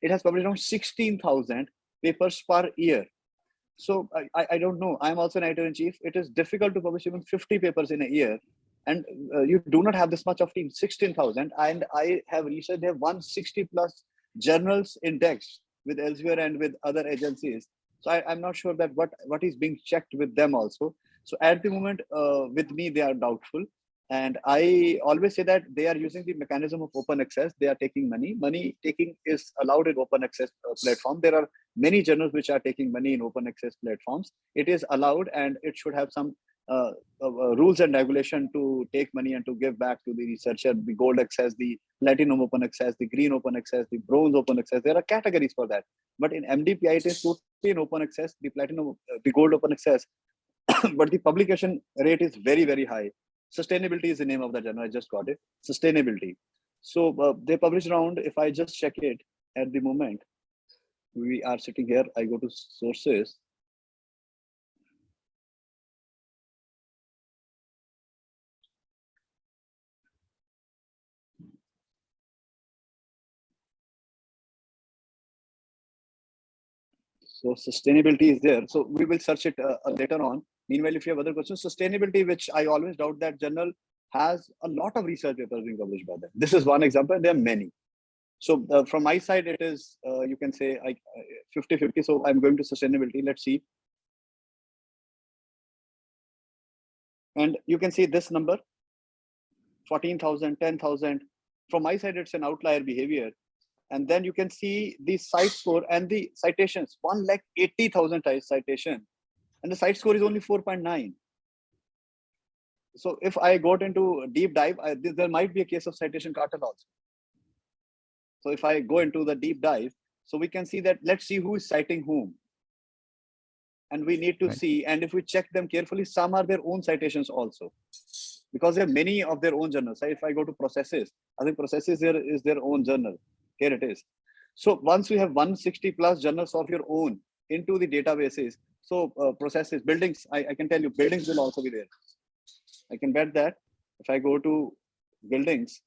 C: It has published around 16,000 papers per year. So I don't know. I'm also an editor-in-chief. It is difficult to publish even 50 papers in a year. And you do not have this much of team, 16,000. And I have researched, they have 160 plus journals indexed with Elsevier and with other agencies. So I'm not sure that what is being checked with them also. So at the moment, with me, they are doubtful. And I always say that they are using the mechanism of open access. They are taking money. Money taking is allowed in open access platform. There are many journals which are taking money in open access platforms. It is allowed, and it should have some rules and regulation to take money and to give back to the researcher. The gold access, the platinum open access, the green open access, the bronze open access. There are categories for that. But in MDPI, it is totally in open access, the platinum, the gold open access. But the publication rate is very, very high. Sustainability is the name of the journal. I just got it. Sustainability. So they publish around, if I just check it at the moment, we are sitting here. I go to sources. So sustainability is there. So we will search it later on. Meanwhile, if you have other questions, sustainability, which I always doubt that journal has a lot of research papers being published by them. This is one example, and there are many. So from my side, it is, you can say 50-50. So I'm going to sustainability. Let's see. And you can see this number, 14,000, 10,000. From my side, it's an outlier behavior. And then you can see the site score and the citations, 180,000 citation. And the site score is only 4.9. So if I got into a deep dive, there might be a case of citation cartel also. So if I go into the deep dive, so we can see that, let's see who is citing whom. And we need to see, and if we check them carefully, some are their own citations also. Because there are many of their own journals. If I go to processes, I think processes there is their own journal. Here it is. So once we have 160 plus journals of your own into the databases, so processes, buildings, I can tell you, buildings will also be there. I can bet that if I go to buildings,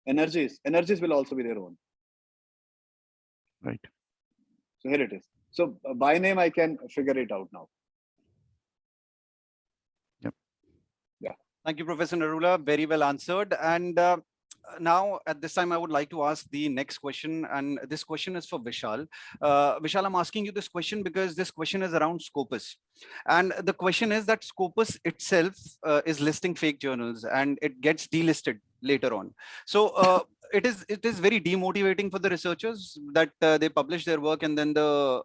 C: energies will also be their own.
B: Right.
C: So here it is. So by name, I can figure it out now.
B: Yep.
C: Yeah.
A: Thank you, Professor Narula. Very well answered. And now at this time, I would like to ask the next question. And this question is for Vishal. Vishal, I'm asking you this question because this question is around Scopus. And the question is that Scopus itself is listing fake journals and it gets delisted later on. So it is very demotivating for the researchers that they publish their work and then the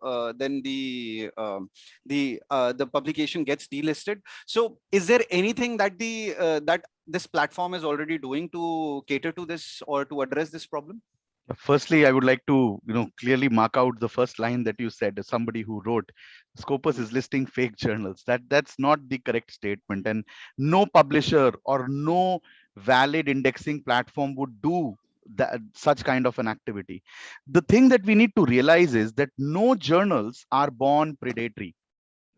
A: publication gets delisted. So is there anything that this platform is already doing to cater to this or to address this problem?
B: Firstly, I would like to, clearly mark out the first line that you said, as somebody who wrote, Scopus is listing fake journals. That's not the correct statement. And no publisher or no valid indexing platform would do that, such kind of an activity. The thing that we need to realize is that no journals are born predatory,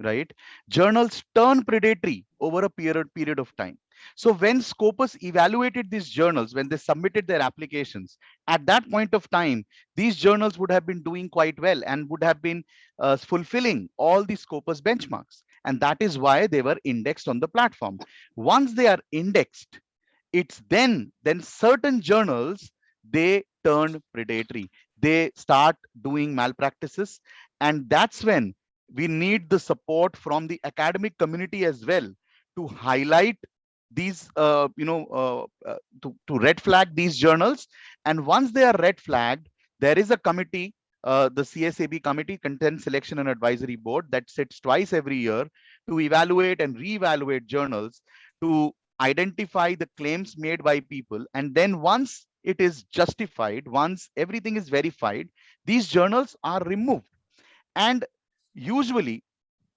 B: right? Journals turn predatory over a period of time. So when Scopus evaluated these journals, when they submitted their applications, at that point of time, these journals would have been doing quite well and would have been fulfilling all the Scopus benchmarks. And that is why they were indexed on the platform. Once they are indexed, it's then certain journals, they turn predatory, they start doing malpractices, and that's when we need the support from the academic community as well to highlight these to red flag these journals. And once they are red flagged, there is a committee, the CSAB committee, Content Selection and Advisory Board, that sits twice every year to evaluate and reevaluate journals, to identify the claims made by people. And then once it is justified, once everything is verified, these journals are removed. And usually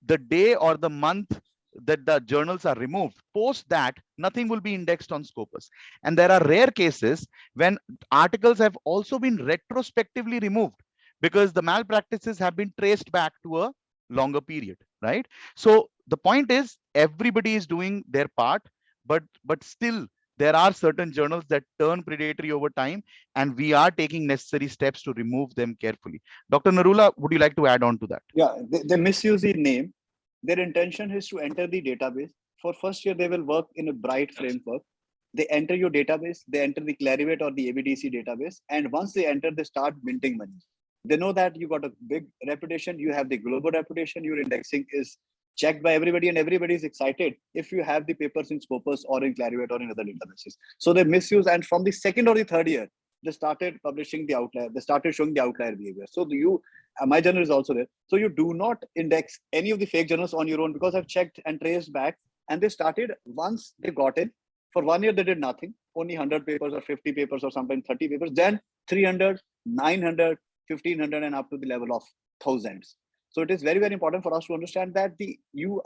B: the day or the month that the journals are removed, post that, nothing will be indexed on Scopus. And there are rare cases when articles have also been retrospectively removed because the malpractices have been traced back to a longer period, right? So the point is, everybody is doing their part, but still there are certain journals that turn predatory over time, and we are taking necessary steps to remove them carefully. Dr. Narula, would you like to add on to that?
C: Yeah, they misuse the name. Their intention is to enter the database. For first year, they will work in a bright framework. They enter your database, they enter the Clarivate or the ABDC database. And once they enter, they start minting money. They know that you got a big reputation, you have the global reputation, your indexing is checked by everybody, and everybody is excited if you have the papers in Scopus or in Clarivate or in other databases. So they misuse, and from the second or the third year, they started publishing the outlier, they started showing the outlier behavior. So my journal is also there. So you do not index any of the fake journals on your own, because I've checked and traced back, and they started once they got in. For 1 year, they did nothing, only 100 papers or 50 papers or sometimes 30 papers, then 300, 900, 1500, and up to the level of thousands. So it is very, very important for us to understand that you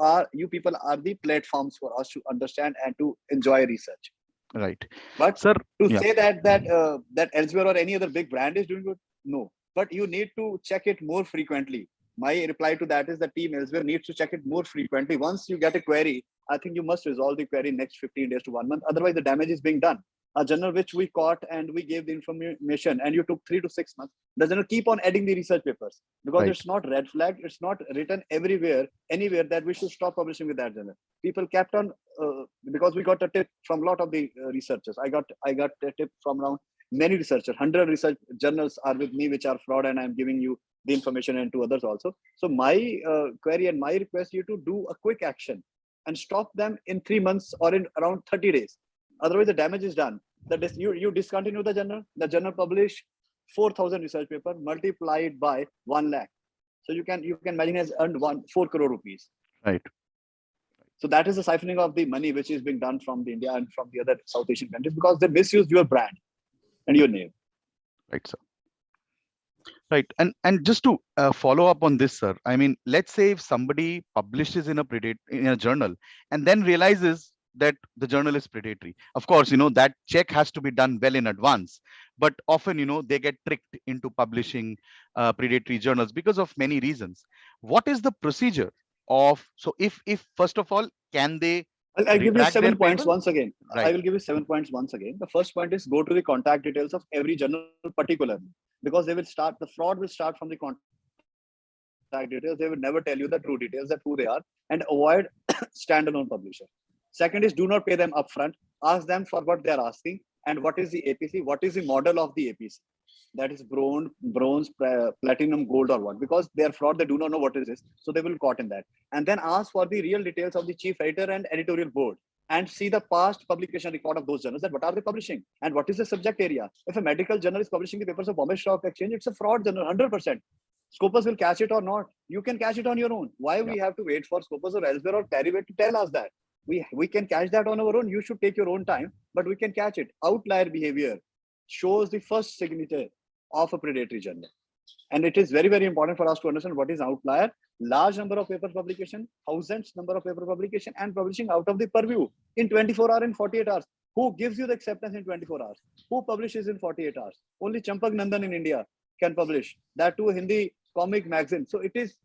C: people are the platforms for us to understand and to enjoy research.
B: Right.
C: But
B: Sir,
C: to
B: yeah.
C: say that Elsewhere or any other big brand is doing good, no. But you need to check it more frequently. My reply to that is that team Elsewhere needs to check it more frequently. Once you get a query, I think you must resolve the query next 15 days to 1 month. Otherwise, the damage is being done. A journal which we caught and we gave the information, and you took 3 to 6 months, the journal keep on adding the research papers, because
B: Right.
C: it's not red flag, it's not written anywhere that we should stop publishing with that journal. People kept on because we got a tip from a lot of the researchers. I got a tip from around many researchers. 100 research journals are with me which are fraud, and I'm giving you the information, and to others also. So my query and my request you to do a quick action and stop them in 3 months or in around 30 days. Otherwise, the damage is done. You discontinue the journal. The journal publish 4,000 research paper multiplied by 1 lakh. So you can imagine has earned 4 crore rupees.
B: Right.
C: So that is the siphoning of the money which is being done from the India and from the other South Asian countries, because they misused your brand and your name.
B: Right, sir. Right. And just to follow up on this, sir, I mean, let's say if somebody publishes in a journal and then realizes that the journal is predatory, of course, that check has to be done well in advance. But often, they get tricked into publishing predatory journals because of many reasons. What is the procedure of, so if first of all, can they
C: I'll give you
B: retract
C: 7
B: their
C: points
B: paper?
C: once again.
B: Right.
C: I will give you 7 points once again. The first point is go to the contact details of every journal particularly, because the fraud will start from the contact details. They will never tell you the true details, that who they are, and avoid standalone publisher. Second is do not pay them upfront. Ask them for what they are asking and what is the APC, what is the model of the APC. That is bronze, platinum, gold, or what? Because they are fraud, they do not know what is this, so they will caught in that. And then ask for the real details of the chief editor and editorial board, and see the past publication record of those journals, that what are they publishing and what is the subject area. If a medical journal is publishing the papers of Bombay Stock Exchange, it's a fraud journal, 100%. Scopus will catch it or not. You can catch it on your own. Why we have to wait for Scopus or Elsewhere or Clarivate to tell us that? We can catch that on our own. You should take your own time, but we can catch it. Outlier behavior shows the first signature. of a predatory journal. And it is very, very important for us to understand what is outlier. Large number of paper publication, thousands number of paper publication, and publishing out of the purview in 24 hours and 48 hours. Who gives you the acceptance in 24 hours? Who publishes in 48 hours? Only Champak Nandan in India can publish. That too Hindi comic magazine. So it is,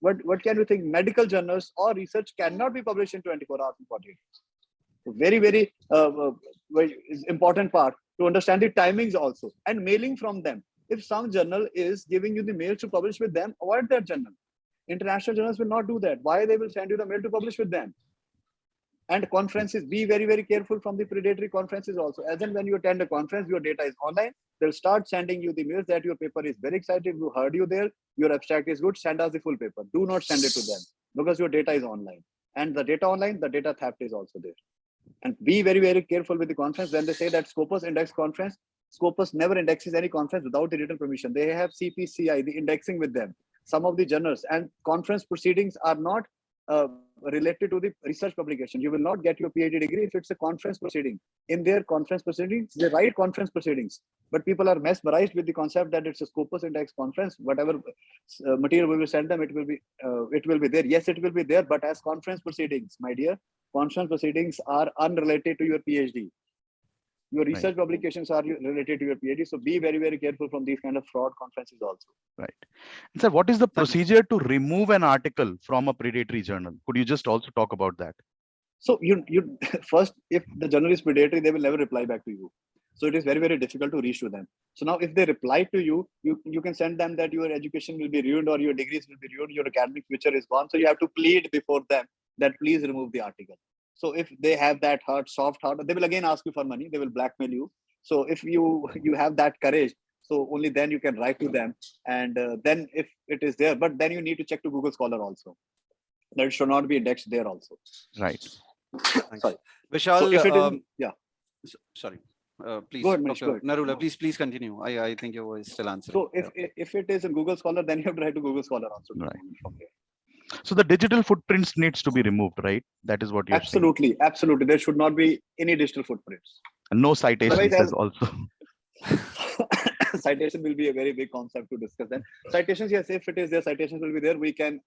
C: what can you think? Medical journals or research cannot be published in 24 hours and 48 hours. So very, very important part to understand the timings also, and mailing from them. If some journal is giving you the mail to publish with them, avoid that journal. International journals will not do that. Why they will send you the mail to publish with them? And conferences, be very, very careful from the predatory conferences also. As in when you attend a conference, your data is online. They'll start sending you the mails that your paper is very excited. We heard you there. Your abstract is good. Send us the full paper. Do not send it to them because your data is online. And the data online, the data theft is also there. And be very, very careful with the conference. When they say that Scopus index conference, Scopus never indexes any conference without the written permission. They have CPCI, the indexing with them. Some of the journals and conference proceedings are not related to the research publication. You will not get your PhD degree if it's a conference proceeding. In their conference proceedings, they write conference proceedings. But people are mesmerized with the concept that it's a Scopus index conference. Whatever material we will send them, it will be there. Yes, it will be there, but as conference proceedings, my dear, conference proceedings are unrelated to your PhD. Your research publications are related to your PhD. So be very, very careful from these kind of fraud conferences also.
B: Right. And sir, what is the procedure to remove an article from a predatory journal? Could you just also talk about that?
C: So you first, if the journal is predatory, they will never reply back to you. So it is very, very difficult to reach to them. So now if they reply to you, you can send them that your education will be ruined or your degrees will be ruined, your academic future is gone. So you have to plead before them that please remove the article. So if they have that heart, soft heart, they will again ask you for money. They will blackmail you. So if you have that courage, so only then you can write to them. And then if it is there, but then you need to check to Google Scholar also. That it should not be indexed there also.
B: Right.
C: Sorry.
A: Vishal,
C: so if it is, yeah.
A: Sorry. Please,
C: go ahead,
A: Dr. Narula, please continue. I think your voice still answering.
C: So if it is in Google Scholar, then you have to write to Google Scholar also.
B: Right. So the digital footprints needs to be removed, right? That is what you're
C: saying. Absolutely. There should not be any digital footprints.
B: And no citations as also.
C: Citation will be a very big concept to discuss then. Citations, yes, if it is there, citations will be there. We can,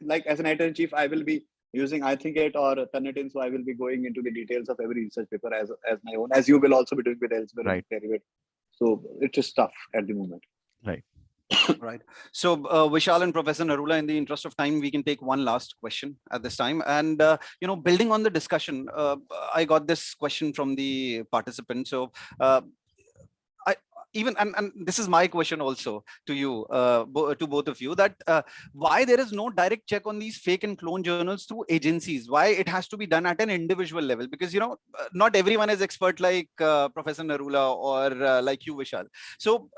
C: like as an editor-in-chief, I will be using Hijacked or Turnitin, so I will be going into the details of every research paper as my own, as you will also be doing with Elsewhere.
B: Right.
C: So it's just tough at the moment.
B: Right.
A: Right. So Vishal and Professor Narula, in the interest of time, we can take one last question at this time. And, building on the discussion, I got this question from the participant. So and this is my question also to you, to both of you, that why there is no direct check on these fake and clone journals through agencies? Why it has to be done at an individual level? Because not everyone is expert like Professor Narula or like you, Vishal. So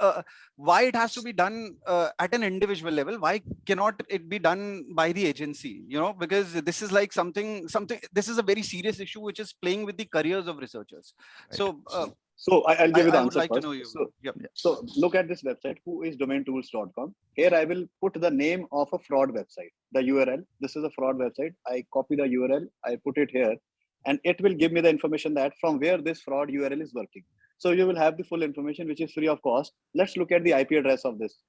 A: why it has to be done at an individual level? Why cannot it be done by the agency? Because this is like something. This is a very serious issue which is playing with the careers of researchers. Right.
C: So I'll give you the answer
A: like
C: first.
A: To know you.
C: So look at this website, whoisdomaintools.com. Here I will put the name of a fraud website, the URL. This is a fraud website. I copy the URL, I put it here, and it will give me the information that from where this fraud URL is working. So you will have the full information, which is free of cost. Let's look at the IP address of this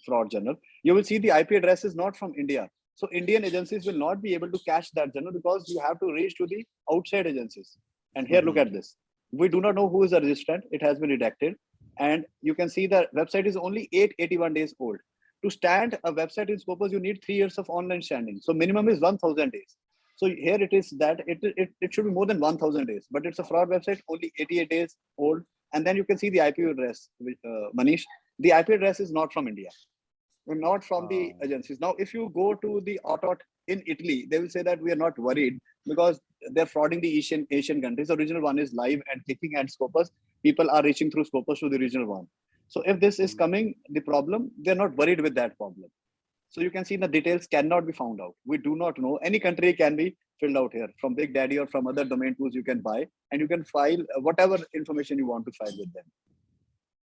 C: fraud journal. You will see the IP address is not from India. So Indian agencies will not be able to catch that journal because you have to reach to the outside agencies. And here, look at this. We do not know who is the registrant. It has been redacted. And you can see the website is only 881 days old. To stand a website in Scopus, you need 3 years of online standing. So minimum is 1,000 days. So here it is that it should be more than 1,000 days, but it's a fraud website, only 88 days old. And then you can see the IP address, Manish. The IP address is not from India, not from the agencies. Now, if you go to the author in Italy, they will say that we are not worried because they're frauding the Asian countries. The original one is live and clicking at Scopus. People are reaching through Scopus to the original one. So if this is coming, the problem, they're not worried with that problem. So you can see the details cannot be found out. We do not know. Any country can be filled out here from Big Daddy or from other domain tools you can buy, and you can file whatever information you want to file with them.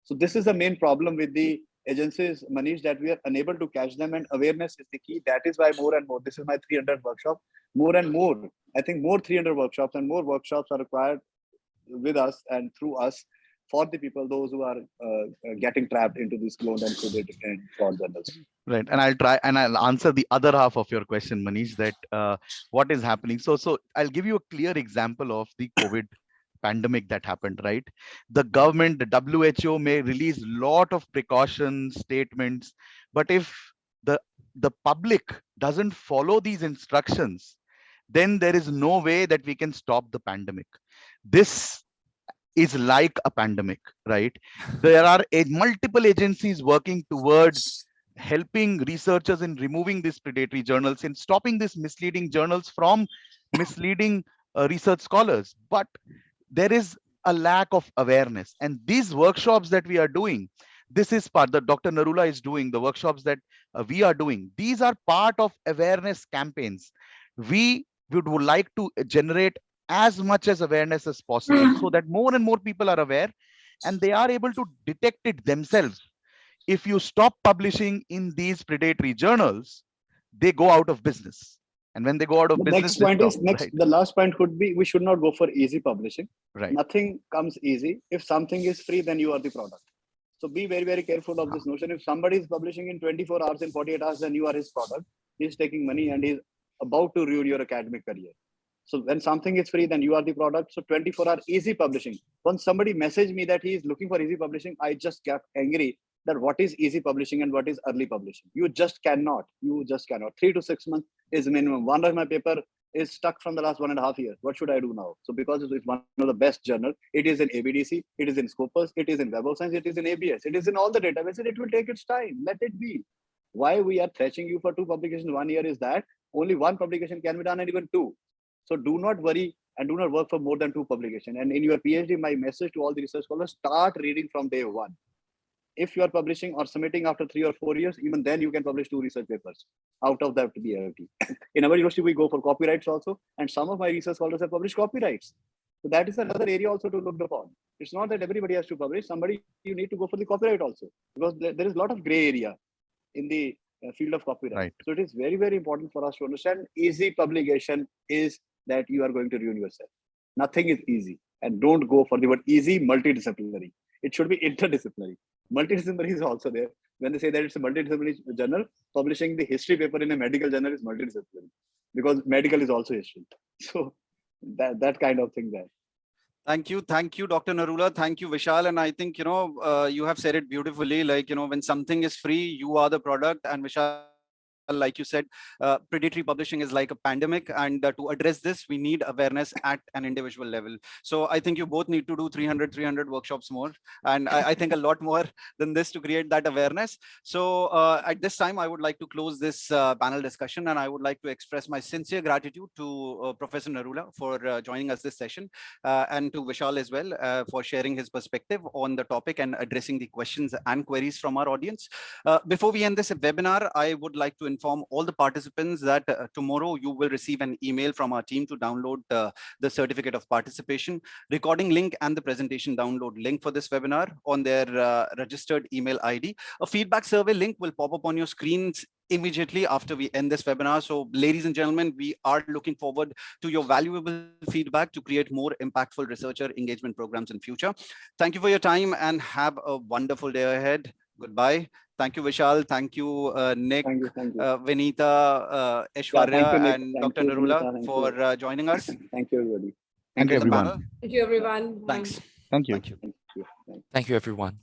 C: So this is the main problem with the agencies, Manish, that we are unable to catch them, and awareness is the key. That is why more and more, this is my 300 workshop, more and more, I think more 300 workshops and more workshops are required with us and through us for the people, those who are getting trapped into these cloned and predatory and fraud journals.
B: Right, and I'll answer the other half of your question, Manish, that what is happening. So I'll give you a clear example of the COVID pandemic that happened, right? The government, the WHO may release lot of precaution statements, but if the public doesn't follow these instructions, then there is no way that we can stop the pandemic. This is like a pandemic, right? There are multiple agencies working towards helping researchers in removing these predatory journals and stopping these misleading journals from misleading research scholars. But there is a lack of awareness, and these workshops that we are doing, this is part that Dr. Narula is doing, the workshops that we are doing, these are part of awareness campaigns. We would like to generate as much as awareness as possible so that more and more people are aware and they are able to detect it themselves. If you stop publishing in these predatory journals, they go out of business. And when they go out of
C: The
B: business,
C: next point
B: stop,
C: is
B: right?
C: the last point could be we should not go for easy publishing.
B: Right.
C: Nothing comes easy. If something is free, then you are the product. So be very, very careful of this notion. If somebody is publishing in 24 hours, in 48 hours, then you are his product. He's taking money and he's about to ruin your academic career. So when something is free, then you are the product. So 24-hour easy publishing. Once somebody messaged me that he is looking for easy publishing, I just got angry that what is easy publishing and what is early publishing. You just cannot. 3 to 6 months is minimum. One of my paper is stuck from the last 1.5 years. What should I do now? So because it's one of the best journal, it is in ABDC, it is in Scopus, it is in Web of Science, it is in ABS, it is in all the databases. It will take its time. Let it be. Why we are thrashing you for 2 publications 1 year is that only 1 publication can be done and even 2. So do not worry and do not work for more than 2 publications. And in your PhD, my message to all the research scholars, start reading from day 1. If you are publishing or submitting after 3 or 4 years, even then you can publish 2 research papers out of that BLT. In our university, we go for copyrights also. And some of my research scholars have published copyrights. So that is another area also to look upon. It's not that everybody has to publish. Somebody, you need to go for the copyright also. Because there is a lot of gray area in the field of copyright.
B: Right.
C: So it is very, very important for us to understand easy publication is that you are going to ruin yourself. Nothing is easy. And don't go for the word easy, multidisciplinary. It should be interdisciplinary. Multidisciplinary is also there. When they say that it's a multidisciplinary journal, publishing the history paper in a medical journal is multidisciplinary because medical is also history. So that kind of thing there.
A: Thank you, Dr. Narula. Thank you, Vishal. And I think, you have said it beautifully. Like, when something is free, you are the product. And Vishal, like you said, predatory publishing is like a pandemic, and to address this, we need awareness at an individual level. So I think you both need to do 300 workshops more, and I think a lot more than this to create that awareness. So at this time, I would like to close this panel discussion, and I would like to express my sincere gratitude to Professor Narula for joining us this session, and to Vishal as well for sharing his perspective on the topic and addressing the questions and queries from our audience. Before we end this webinar, I would like to inform all the participants that tomorrow you will receive an email from our team to download the certificate of participation, recording link, and the presentation download link for this webinar on their registered email ID. A feedback survey link will pop up on your screens immediately after we end this webinar. So ladies and gentlemen, we are looking forward to your valuable feedback to create more impactful researcher engagement programs in future. Thank you for your time and have a wonderful day ahead. Goodbye. Thank you, Vishal. Thank you, Nick,
C: Thank you.
A: Vinita, Aishwarya, and Dr. Narula for joining us.
C: Thank you, everybody.
B: Thank you, everyone.
A: Panel.
D: Thank you, everyone.
A: Thanks.
B: Thank you.
A: Thank you.
C: Thank you.
E: Thank you, everyone.